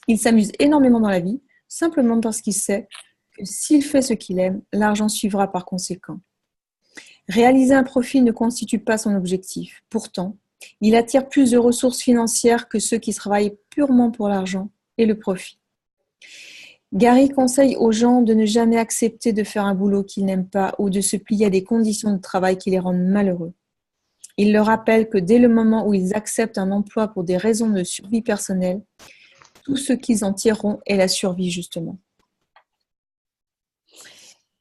Il s'amuse énormément dans la vie, simplement parce qu'il sait que s'il fait ce qu'il aime, l'argent suivra par conséquent. Réaliser un profit ne constitue pas son objectif. Pourtant, il attire plus de ressources financières que ceux qui travaillent purement pour l'argent et le profit. Gary conseille aux gens de ne jamais accepter de faire un boulot qu'ils n'aiment pas ou de se plier à des conditions de travail qui les rendent malheureux. Il leur rappelle que dès le moment où ils acceptent un emploi pour des raisons de survie personnelle, tout ce qu'ils en tireront est la survie justement.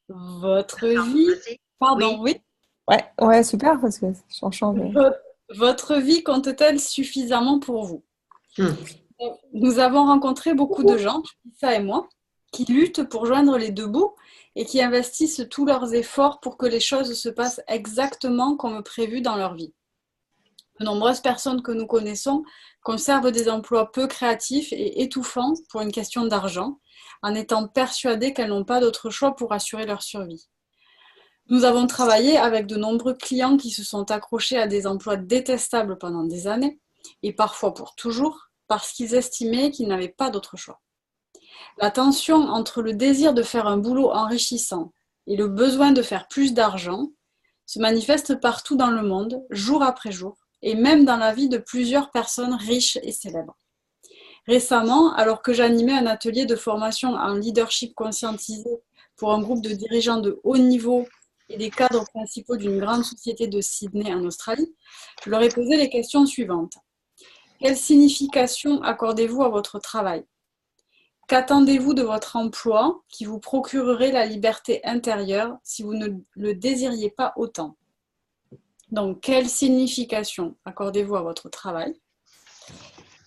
Votre vie... Pardon, oui. Ouais, super, parce que j'en change. Votre vie compte-t-elle suffisamment pour vous? Nous avons rencontré beaucoup de gens, Lisa et moi, qui luttent pour joindre les deux bouts et qui investissent tous leurs efforts pour que les choses se passent exactement comme prévu dans leur vie. De nombreuses personnes que nous connaissons conservent des emplois peu créatifs et étouffants pour une question d'argent, en étant persuadées qu'elles n'ont pas d'autre choix pour assurer leur survie. Nous avons travaillé avec de nombreux clients qui se sont accrochés à des emplois détestables pendant des années, et parfois pour toujours, parce qu'ils estimaient qu'ils n'avaient pas d'autre choix. La tension entre le désir de faire un boulot enrichissant et le besoin de faire plus d'argent se manifeste partout dans le monde, jour après jour, et même dans la vie de plusieurs personnes riches et célèbres. Récemment, alors que j'animais un atelier de formation en leadership conscientisé pour un groupe de dirigeants de haut niveau et des cadres principaux d'une grande société de Sydney en Australie, je leur ai posé les questions suivantes. Quelle signification accordez-vous à votre travail? Qu'attendez-vous de votre emploi qui vous procurerait la liberté intérieure si vous ne le désiriez pas autant? Donc, quelle signification accordez-vous à votre travail?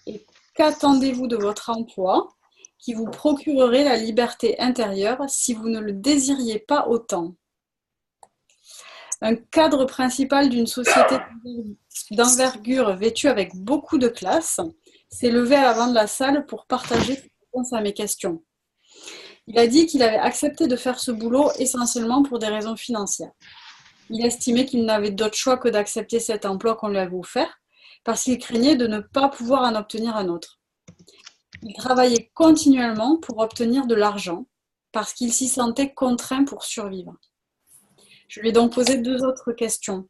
Et qu'attendez-vous de votre emploi qui vous procurerait la liberté intérieure si vous ne le désiriez pas autant? Un cadre principal d'une société d'envergure vêtue avec beaucoup de classe s'est levé à l'avant de la salle pour partager ses réponses à mes questions. Il a dit qu'il avait accepté de faire ce boulot essentiellement pour des raisons financières. Il estimait qu'il n'avait d'autre choix que d'accepter cet emploi qu'on lui avait offert parce qu'il craignait de ne pas pouvoir en obtenir un autre. Il travaillait continuellement pour obtenir de l'argent parce qu'il s'y sentait contraint pour survivre. Je lui ai donc posé 2 autres questions.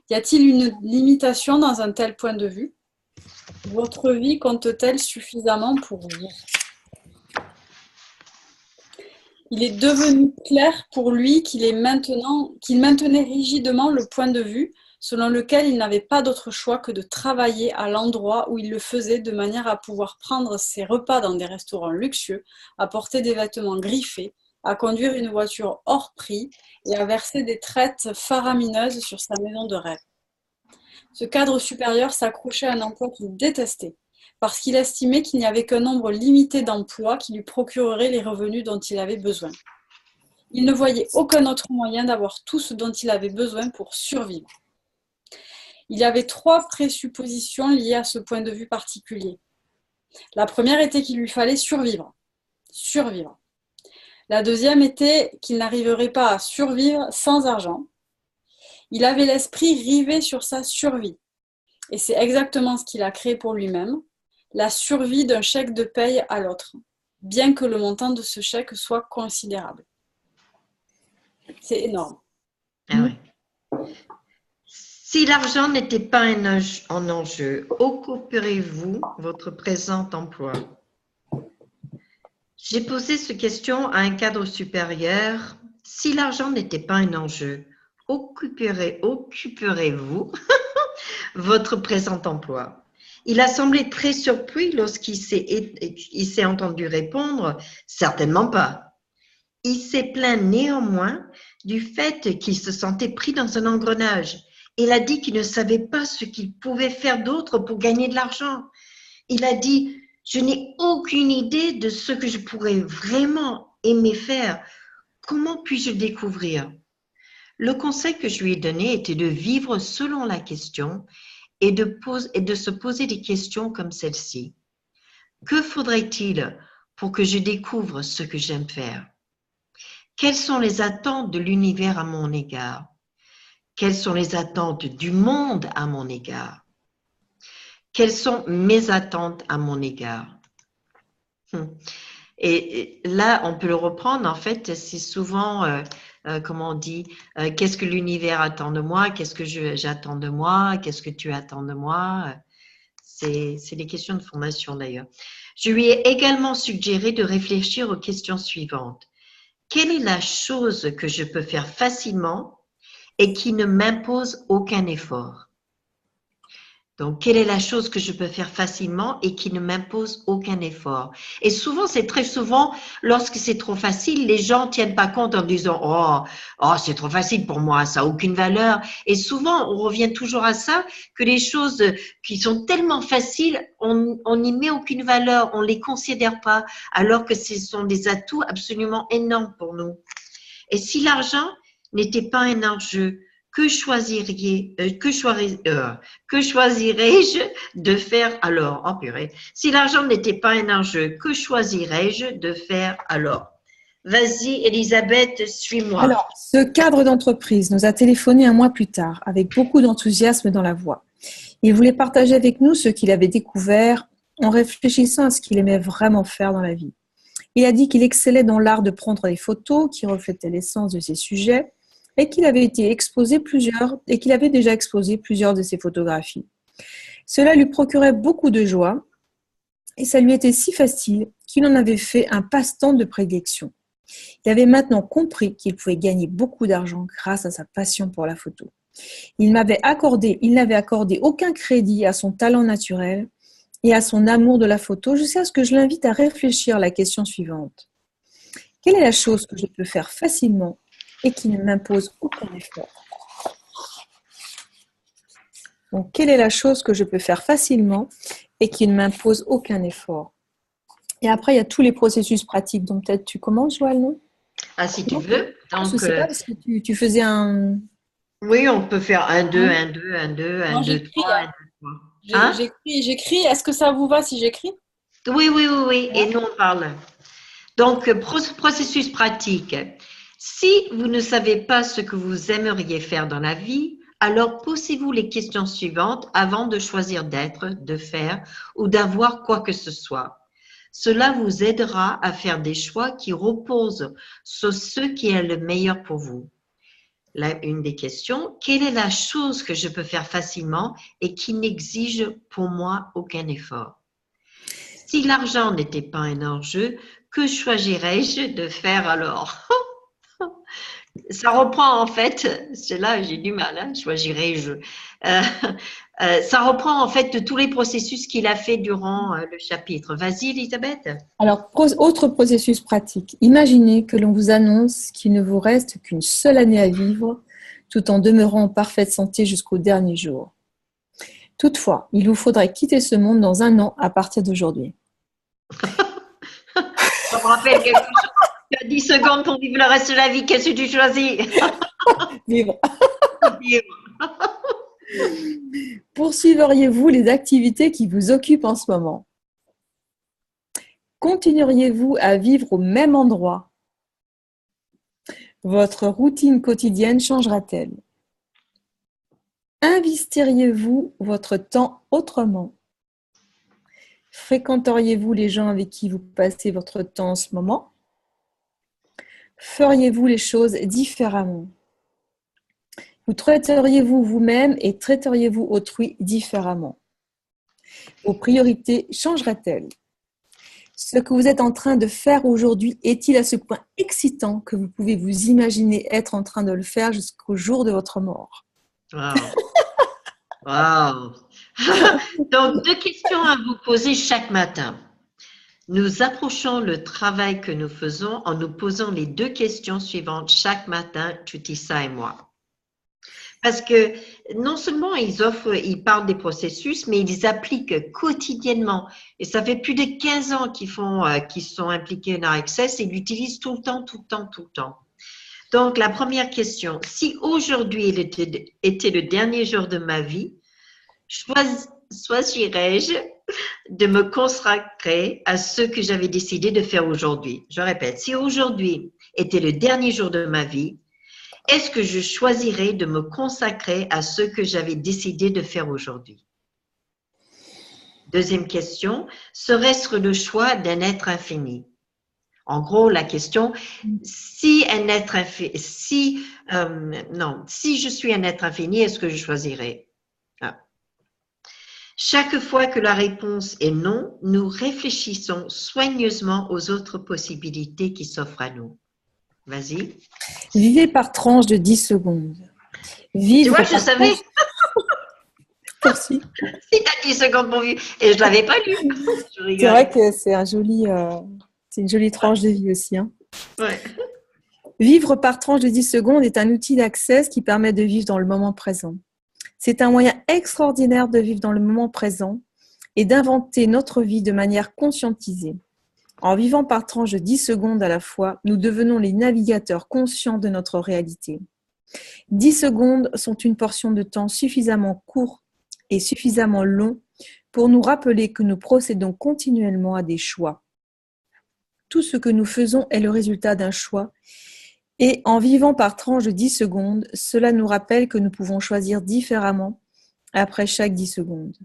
Y a-t-il une limitation dans un tel point de vue? Votre vie compte-t-elle suffisamment pour vous? Il est devenu clair pour lui qu'il maintenait rigidement le point de vue selon lequel il n'avait pas d'autre choix que de travailler à l'endroit où il le faisait de manière à pouvoir prendre ses repas dans des restaurants luxueux, à porter des vêtements griffés, à conduire une voiture hors prix et à verser des traites faramineuses sur sa maison de rêve. Ce cadre supérieur s'accrochait à un emploi qu'il détestait, parce qu'il estimait qu'il n'y avait qu'un nombre limité d'emplois qui lui procureraient les revenus dont il avait besoin. Il ne voyait aucun autre moyen d'avoir tout ce dont il avait besoin pour survivre. Il y avait 3 présuppositions liées à ce point de vue particulier. La première était qu'il lui fallait survivre. Survivre. La deuxième était qu'il n'arriverait pas à survivre sans argent. Il avait l'esprit rivé sur sa survie. Et c'est exactement ce qu'il a créé pour lui-même, la survie d'un chèque de paye à l'autre, bien que le montant de ce chèque soit considérable. C'est énorme. Ah ouais. Si l'argent n'était pas un enjeu, occuperez-vous votre présent emploi? J'ai posé cette question à un cadre supérieur. Si l'argent n'était pas un enjeu, occuperez-vous votre présent emploi? Il a semblé très surpris lorsqu'il s'est entendu répondre « Certainement pas ». Il s'est plaint néanmoins du fait qu'il se sentait pris dans un engrenage. Il a dit qu'il ne savait pas ce qu'il pouvait faire d'autre pour gagner de l'argent. Il a dit « Je n'ai aucune idée de ce que je pourrais vraiment aimer faire. Comment puis-je découvrir ?» Le conseil que je lui ai donné était de vivre selon la question et de se poser des questions comme celle-ci. Que faudrait-il pour que je découvre ce que j'aime faire? Quelles sont les attentes de l'univers à mon égard? Quelles sont les attentes du monde à mon égard? Quelles sont mes attentes à mon égard? Et là, on peut le reprendre, en fait, c'est souvent, comment on dit, qu'est-ce que l'univers attend de moi? Qu'est-ce que j'attends de moi? Qu'est-ce que tu attends de moi? C'est des questions de formation d'ailleurs. Je lui ai également suggéré de réfléchir aux questions suivantes. Quelle est la chose que je peux faire facilement et qui ne m'impose aucun effort? Donc, quelle est la chose que je peux faire facilement et qui ne m'impose aucun effort? Et souvent, c'est très souvent, lorsque c'est trop facile, les gens ne tiennent pas compte en disant « Oh, c'est trop facile pour moi, ça n'a aucune valeur. » Et souvent, on revient toujours à ça, que les choses qui sont tellement faciles, on n'y met aucune valeur, on ne les considère pas, alors que ce sont des atouts absolument énormes pour nous. Et si l'argent n'était pas un enjeu, que choisirais-je de faire alors? Oh purée. Si l'argent n'était pas un enjeu, que choisirais-je de faire alors? Vas-y, Elisabeth, suis-moi. Alors, ce cadre d'entreprise nous a téléphoné un mois plus tard, avec beaucoup d'enthousiasme dans la voix. Il voulait partager avec nous ce qu'il avait découvert en réfléchissant à ce qu'il aimait vraiment faire dans la vie. Il a dit qu'il excellait dans l'art de prendre des photos qui reflétaient l'essence de ses sujets et qu'il avait déjà exposé plusieurs de ses photographies. Cela lui procurait beaucoup de joie et ça lui était si facile qu'il en avait fait un passe-temps de prédilection. Il avait maintenant compris qu'il pouvait gagner beaucoup d'argent grâce à sa passion pour la photo. Il n'avait accordé aucun crédit à son talent naturel et à son amour de la photo jusqu'à ce que je l'invite à réfléchir à la question suivante. Quelle est la chose que je peux faire facilement et qui ne m'impose aucun effort? Donc, quelle est la chose que je peux faire facilement et qui ne m'impose aucun effort? Et après, il y a tous les processus pratiques. Donc, peut-être tu commences, Joël, non? Ah, si tu veux. Donc, je ne sais pas, parce que tu faisais un... Oui, on peut faire 1, 2, 1, 2, 1, 2, 1, 2, 3, 1, 2, 3. Hein? J'écris. Est-ce que ça vous va si j'écris? Oui. Et nous, on parle. Donc, processus pratique. Si vous ne savez pas ce que vous aimeriez faire dans la vie, alors posez-vous les questions suivantes avant de choisir d'être, de faire ou d'avoir quoi que ce soit. Cela vous aidera à faire des choix qui reposent sur ce qui est le meilleur pour vous. Là, une des questions, quelle est la chose que je peux faire facilement et qui n'exige pour moi aucun effort? Si l'argent n'était pas un enjeu, que choisirais-je de faire alors? Ça reprend en fait, c'est là j'ai du mal, choisirais-je. Ça reprend en fait tous les processus qu'il a fait durant le chapitre. Vas-y, Elisabeth. Alors, autre processus pratique. Imaginez que l'on vous annonce qu'il ne vous reste qu'une seule année à vivre, tout en demeurant en parfaite santé jusqu'au dernier jour. Toutefois, il vous faudrait quitter ce monde dans 1 an à partir d'aujourd'hui. Ça me rappelle quelque chose. Tu as 10 secondes pour vivre le reste de la vie. Qu'est-ce que tu choisis? Vivre. Poursuivriez-vous les activités qui vous occupent en ce moment? Continueriez-vous à vivre au même endroit? Votre routine quotidienne changera-t-elle? Investiriez-vous votre temps autrement? Fréquenteriez-vous les gens avec qui vous passez votre temps en ce moment? Feriez-vous les choses différemment? Vous traiteriez-vous vous-même et traiteriez-vous autrui différemment? Vos priorités changeraient-elles? Ce que vous êtes en train de faire aujourd'hui est-il à ce point excitant que vous pouvez vous imaginer être en train de le faire jusqu'au jour de votre mort? Wow. Wow. Donc, 2 questions à vous poser chaque matin. Nous approchons le travail que nous faisons en nous posant les 2 questions suivantes chaque matin, Tutissa et moi. Parce que non seulement ils parlent des processus, mais ils les appliquent quotidiennement. Et ça fait plus de 15 ans qu'ils sont impliqués dans Access et ils l'utilisent tout le temps. Donc, la première question, si aujourd'hui était le dernier jour de ma vie, choisirais-je de me consacrer à ce que j'avais décidé de faire aujourd'hui? Je répète, si aujourd'hui était le dernier jour de ma vie, est-ce que je choisirais de me consacrer à ce que j'avais décidé de faire aujourd'hui? Deuxième question, serait-ce le choix d'un être infini? En gros, la question, si je suis un être infini, est-ce que je choisirais? Chaque fois que la réponse est non, nous réfléchissons soigneusement aux autres possibilités qui s'offrent à nous. Vas-y. Vivez par tranche de 10 secondes. Tu vois, je savais. Merci. Si tu as 10 secondes pour vivre. Et je ne l'avais pas lu. C'est vrai que c'est une jolie tranche de vie aussi. Hein. Ouais. Vivre par tranche de 10 secondes est un outil d'accès qui permet de vivre dans le moment présent. C'est un moyen extraordinaire de vivre dans le moment présent et d'inventer notre vie de manière conscientisée. En vivant par tranche de 10 secondes à la fois, nous devenons les navigateurs conscients de notre réalité. 10 secondes sont une portion de temps suffisamment court et suffisamment long pour nous rappeler que nous procédons continuellement à des choix. Tout ce que nous faisons est le résultat d'un choix. Et en vivant par tranche de 10 secondes, cela nous rappelle que nous pouvons choisir différemment après chaque 10 secondes.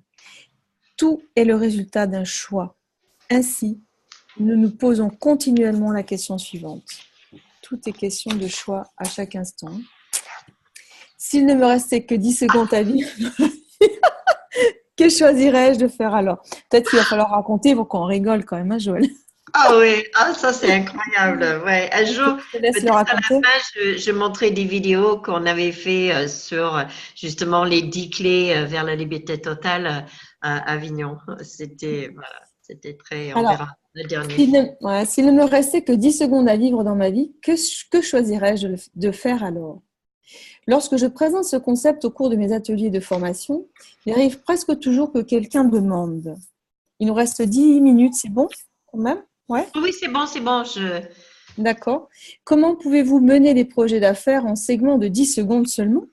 Tout est le résultat d'un choix. Ainsi, nous nous posons continuellement la question suivante. Tout est question de choix à chaque instant. S'il ne me restait que 10 secondes à vivre, que choisirais-je de faire alors? Peut-être qu'il va falloir raconter pour qu'on rigole quand même, hein, Joël? Ah oui, ça c'est incroyable. Ouais. Un jour, Je te laisse le peut-être à la raconter. fin, je montrais des vidéos qu'on avait fait sur justement les 10 clés vers la liberté totale à Avignon. C'était très, on Alors, verra le dernier. s'il ne me restait que 10 secondes à vivre dans ma vie, que choisirais-je de faire alors? Lorsque je présente ce concept au cours de mes ateliers de formation, il arrive presque toujours que quelqu'un demande. Il nous reste 10 minutes, c'est bon quand même? Ouais. Oui, c'est bon, c'est bon. D'accord. Comment pouvez-vous mener des projets d'affaires en segments de 10 secondes seulement?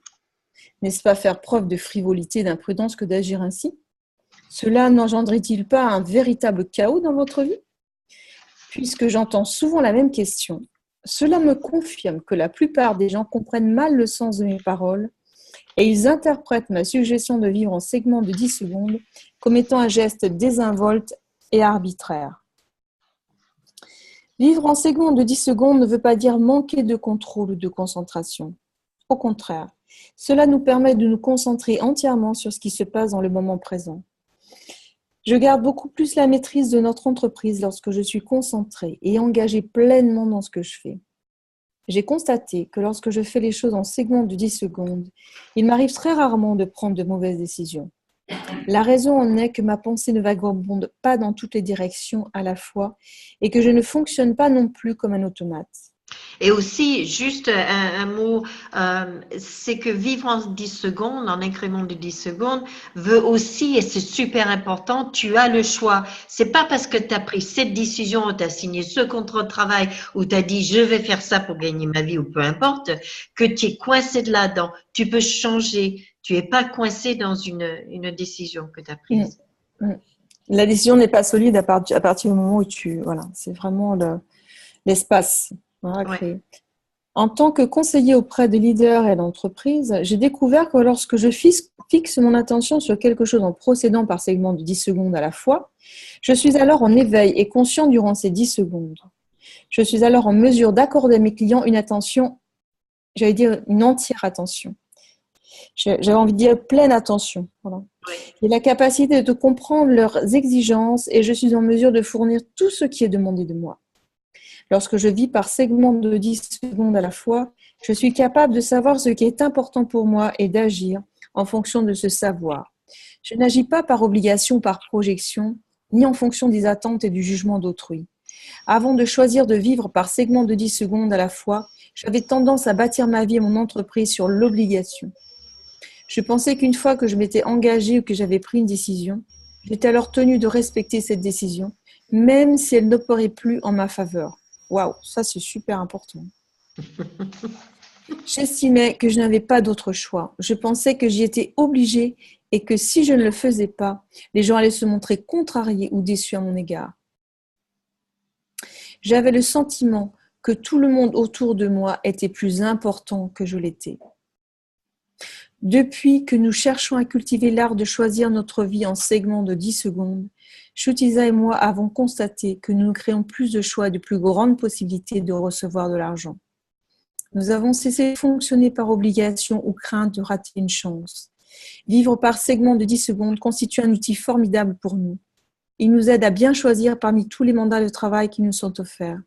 N'est-ce pas faire preuve de frivolité et d'imprudence que d'agir ainsi? Cela n'engendrait-il pas un véritable chaos dans votre vie? Puisque j'entends souvent la même question, cela me confirme que la plupart des gens comprennent mal le sens de mes paroles et ils interprètent ma suggestion de vivre en segments de 10 secondes comme étant un geste désinvolte et arbitraire. Vivre en segments de 10 secondes ne veut pas dire manquer de contrôle ou de concentration. Au contraire, cela nous permet de nous concentrer entièrement sur ce qui se passe dans le moment présent. Je garde beaucoup plus la maîtrise de notre entreprise lorsque je suis concentrée et engagée pleinement dans ce que je fais. J'ai constaté que lorsque je fais les choses en segments de 10 secondes, il m'arrive très rarement de prendre de mauvaises décisions. La raison en est que ma pensée ne vagabonde pas dans toutes les directions à la fois et que je ne fonctionne pas non plus comme un automate. Et aussi, juste un mot, c'est que vivre en 10 secondes, en incrément de 10 secondes, veut aussi, et c'est super important, tu as le choix. C'est pas parce que tu as pris cette décision, tu as signé ce contrat de travail, ou tu as dit je vais faire ça pour gagner ma vie, ou peu importe, que tu es coincé de là-dedans. Tu peux changer. Tu n'es pas coincé dans une décision que tu as prise. La décision n'est pas solide à partir du moment où voilà, c'est vraiment l'espace. Ouais. En tant que conseiller auprès des leaders et d'entreprises, j'ai découvert que lorsque je fixe mon attention sur quelque chose en procédant par segments de 10 secondes à la fois, je suis alors en éveil et conscient durant ces 10 secondes. Je suis alors en mesure d'accorder à mes clients une attention, j'allais dire une entière attention. J'avais envie de dire pleine attention. Voilà. J'ai la capacité de comprendre leurs exigences et je suis en mesure de fournir tout ce qui est demandé de moi. Lorsque je vis par segments de 10 secondes à la fois, je suis capable de savoir ce qui est important pour moi et d'agir en fonction de ce savoir. Je n'agis pas par obligation ou par projection, ni en fonction des attentes et du jugement d'autrui. Avant de choisir de vivre par segments de 10 secondes à la fois, j'avais tendance à bâtir ma vie et mon entreprise sur l'obligation. Je pensais qu'une fois que je m'étais engagée ou que j'avais pris une décision, j'étais alors tenue de respecter cette décision, même si elle n'opérait plus en ma faveur. Waouh, ça c'est super important. J'estimais que je n'avais pas d'autre choix. Je pensais que j'y étais obligée et que si je ne le faisais pas, les gens allaient se montrer contrariés ou déçus à mon égard. J'avais le sentiment que tout le monde autour de moi était plus important que je l'étais. Depuis que nous cherchons à cultiver l'art de choisir notre vie en segments de 10 secondes, Shutiza et moi avons constaté que nous créons plus de choix et de plus grandes possibilités de recevoir de l'argent. Nous avons cessé de fonctionner par obligation ou crainte de rater une chance. Vivre par segments de 10 secondes constitue un outil formidable pour nous. Il nous aide à bien choisir parmi tous les mandats de travail qui nous sont offerts.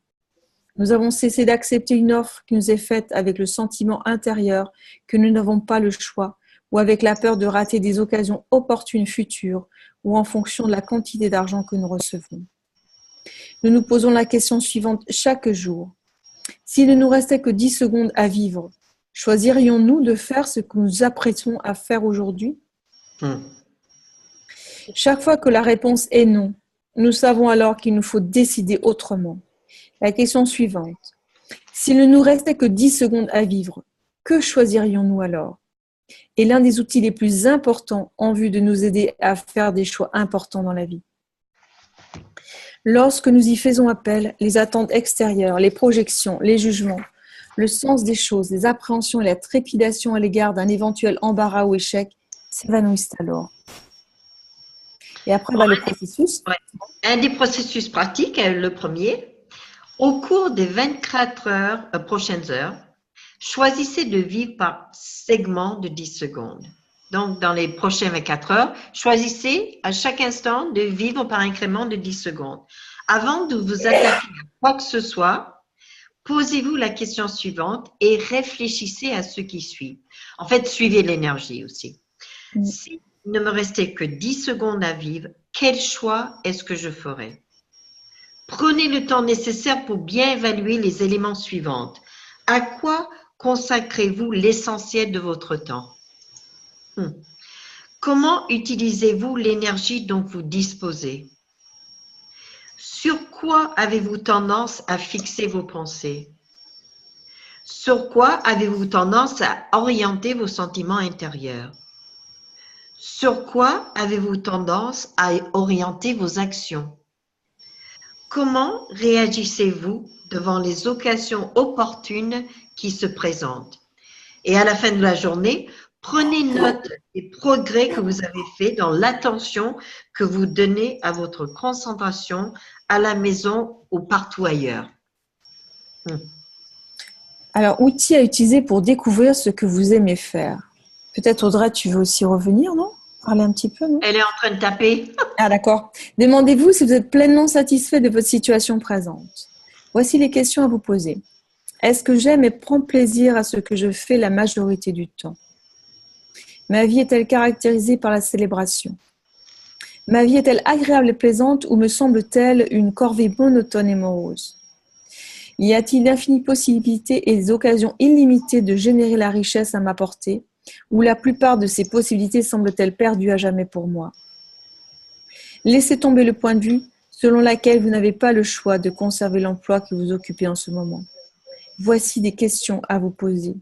Nous avons cessé d'accepter une offre qui nous est faite avec le sentiment intérieur que nous n'avons pas le choix ou avec la peur de rater des occasions opportunes futures ou en fonction de la quantité d'argent que nous recevons. Nous nous posons la question suivante chaque jour. S'il ne nous restait que 10 secondes à vivre, choisirions-nous de faire ce que nous apprêtons à faire aujourd'hui ? Chaque fois que la réponse est non, nous savons alors qu'il nous faut décider autrement. La question suivante. S'il ne nous restait que 10 secondes à vivre, que choisirions-nous alors? Et l'un des outils les plus importants en vue de nous aider à faire des choix importants dans la vie. Lorsque nous y faisons appel, les attentes extérieures, les projections, les jugements, le sens des choses, les appréhensions et la trépidation à l'égard d'un éventuel embarras ou échec s'évanouissent alors. Et après, le processus. Un des processus pratiques, le premier, au cours des 24 prochaines heures, choisissez de vivre par segment de 10 secondes. Donc, dans les prochaines 24 heures, choisissez à chaque instant de vivre par incrément de 10 secondes. Avant de vous attaquer à quoi que ce soit, posez-vous la question suivante et réfléchissez à ce qui suit. En fait, suivez l'énergie aussi. S'il ne me restait que 10 secondes à vivre, quel choix est-ce que je ferais? Prenez le temps nécessaire pour bien évaluer les éléments suivants. À quoi consacrez-vous l'essentiel de votre temps? Comment utilisez-vous l'énergie dont vous disposez? Sur quoi avez-vous tendance à fixer vos pensées? Sur quoi avez-vous tendance à orienter vos sentiments intérieurs? Sur quoi avez-vous tendance à orienter vos actions? Comment réagissez-vous devant les occasions opportunes qui se présentent? Et à la fin de la journée, prenez note des progrès que vous avez faits dans l'attention que vous donnez à votre concentration à la maison ou partout ailleurs. Alors, outils à utiliser pour découvrir ce que vous aimez faire. Peut-être Audrey, tu veux aussi revenir, non? Parler un petit peu, non? Elle est en train de taper. Ah, d'accord. Demandez-vous si vous êtes pleinement satisfait de votre situation présente. Voici les questions à vous poser. Est-ce que j'aime et prends plaisir à ce que je fais la majorité du temps? Ma vie est-elle caractérisée par la célébration? Ma vie est-elle agréable et plaisante ou me semble-t-elle une corvée monotone et morose? Y a-t-il d'infinies possibilités et des occasions illimitées de générer la richesse à ma portée, ou la plupart de ces possibilités semblent-elles perdues à jamais pour moi? Laissez tomber le point de vue selon lequel vous n'avez pas le choix de conserver l'emploi que vous occupez en ce moment. Voici des questions à vous poser.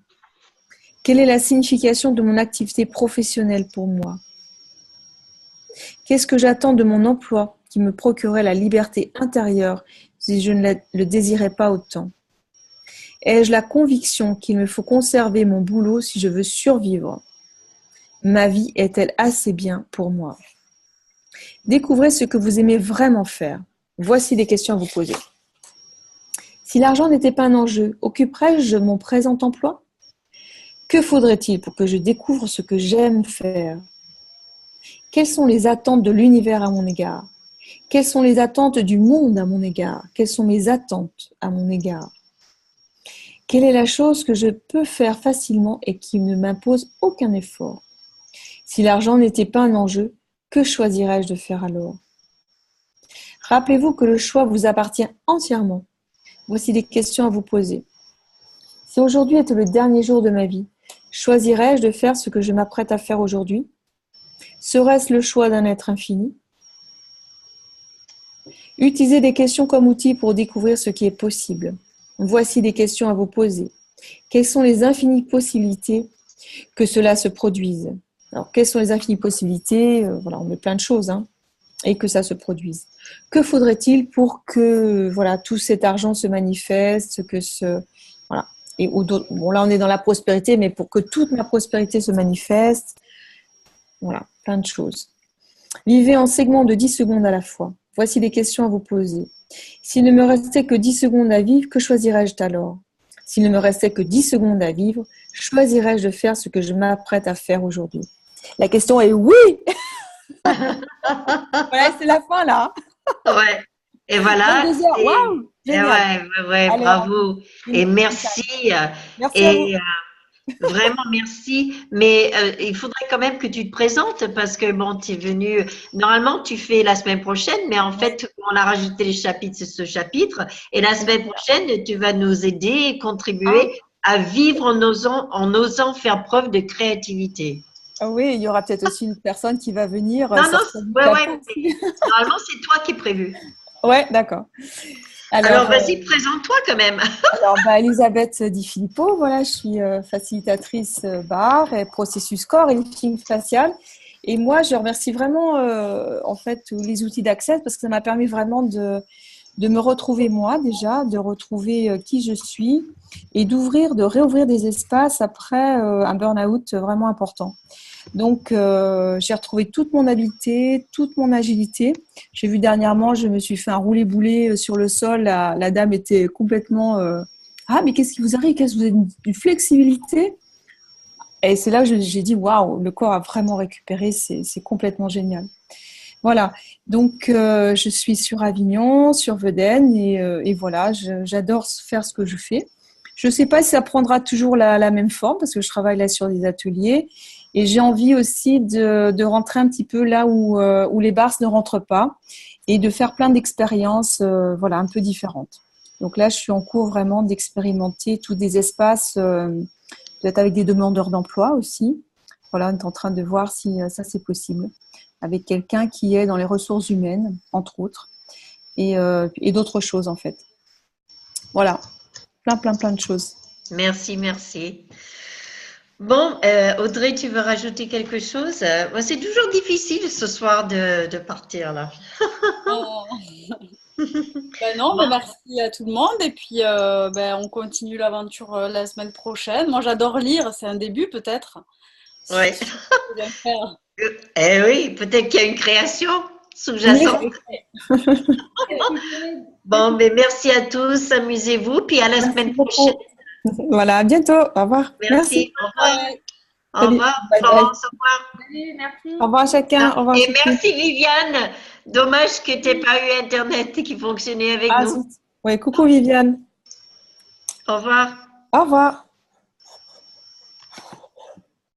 Quelle est la signification de mon activité professionnelle pour moi? Qu'est-ce que j'attends de mon emploi qui me procurerait la liberté intérieure si je ne le désirais pas autant? Ai-je la conviction qu'il me faut conserver mon boulot si je veux survivre? Ma vie est-elle assez bien pour moi? Découvrez ce que vous aimez vraiment faire. Voici des questions à vous poser. Si l'argent n'était pas un enjeu, occuperais-je mon présent emploi? Que faudrait-il pour que je découvre ce que j'aime faire? Quelles sont les attentes de l'univers à mon égard? Quelles sont les attentes du monde à mon égard? Quelles sont mes attentes à mon égard? Quelle est la chose que je peux faire facilement et qui ne m'impose aucun effort? Si l'argent n'était pas un enjeu, que choisirais-je de faire alors? Rappelez-vous que le choix vous appartient entièrement. Voici des questions à vous poser. Si aujourd'hui était le dernier jour de ma vie, choisirais-je de faire ce que je m'apprête à faire aujourd'hui? Serait-ce le choix d'un être infini? Utilisez des questions comme outil pour découvrir ce qui est possible. Voici des questions à vous poser. Quelles sont les infinies possibilités que cela se produise? Alors, quelles sont les infinies possibilités? Voilà, on met plein de choses, et que ça se produise. Que faudrait-il pour que tout cet argent se manifeste, voilà. Et bon, là, on est dans la prospérité, mais pour que toute ma prospérité se manifeste, voilà, plein de choses. Vivez en segments de 10 secondes à la fois. Voici des questions à vous poser. S'il ne me restait que 10 secondes à vivre, que choisirais-je alors? S'il ne me restait que 10 secondes à vivre, choisirais-je de faire ce que je m'apprête à faire aujourd'hui? La question est oui. Voilà, c'est la fin là. Ouais. Et voilà. Waouh, génial. Ouais, allez, bravo. Et merci. Merci à vous. Vraiment, merci. Mais il faudrait quand même que tu te présentes parce que bon, tu es venu. Normalement, tu fais la semaine prochaine, mais en fait, on a rajouté les chapitres, c'est ce chapitre. Et la semaine prochaine, tu vas nous aider et contribuer à vivre en osant faire preuve de créativité. Ah oui, il y aura peut-être aussi une personne qui va venir. Non, normalement, c'est toi qui es prévu. Ouais, d'accord. Alors vas-y, présente-toi quand même. Alors, Elisabeth Di Filippo, voilà, je suis facilitatrice barre et processus corps et lifting facial. Et moi, je remercie vraiment en fait les outils d'Access parce que ça m'a permis vraiment de me retrouver moi déjà, de retrouver qui je suis et de réouvrir des espaces après un burn-out vraiment important. Donc, j'ai retrouvé toute mon habileté, toute mon agilité. J'ai vu dernièrement, je me suis fait un roulé-boulé sur le sol. La dame était complètement ah, mais qu'est-ce qui vous arrive? Qu'est-ce que vous avez une flexibilité? Et c'est là que j'ai dit waouh, le corps a vraiment récupéré, c'est complètement génial. Voilà, donc je suis sur Avignon, sur Vedène, et voilà, j'adore faire ce que je fais. Je ne sais pas si ça prendra toujours la même forme parce que je travaille là sur des ateliers et j'ai envie aussi de rentrer un petit peu là où les bars ne rentrent pas et de faire plein d'expériences voilà, un peu différentes. Donc là, je suis en cours vraiment d'expérimenter tous des espaces, peut-être avec des demandeurs d'emploi aussi. Voilà, on est en train de voir si ça c'est possible, avec quelqu'un qui est dans les ressources humaines, entre autres, et d'autres choses en fait. Voilà, plein de choses. Merci, merci. Bon, Audrey, tu veux rajouter quelque chose? Moi, c'est toujours difficile ce soir de partir là. Non, mais merci à tout le monde. Et puis, on continue l'aventure la semaine prochaine. Moi, j'adore lire. C'est un début, peut-être. Oui. Eh oui, peut-être qu'il y a une création sous-jacente. Bon, mais merci à tous. Amusez-vous. Puis à la semaine prochaine. Voilà, à bientôt. Au revoir. Merci. Au revoir. Au revoir, Bye bye. Florence. Au revoir. Salut, merci. Au revoir à chacun. Au revoir. Et merci Viviane. Dommage que tu n'aies pas eu Internet qui fonctionnait avec nous. Oui, coucou Viviane. Au revoir. Au revoir.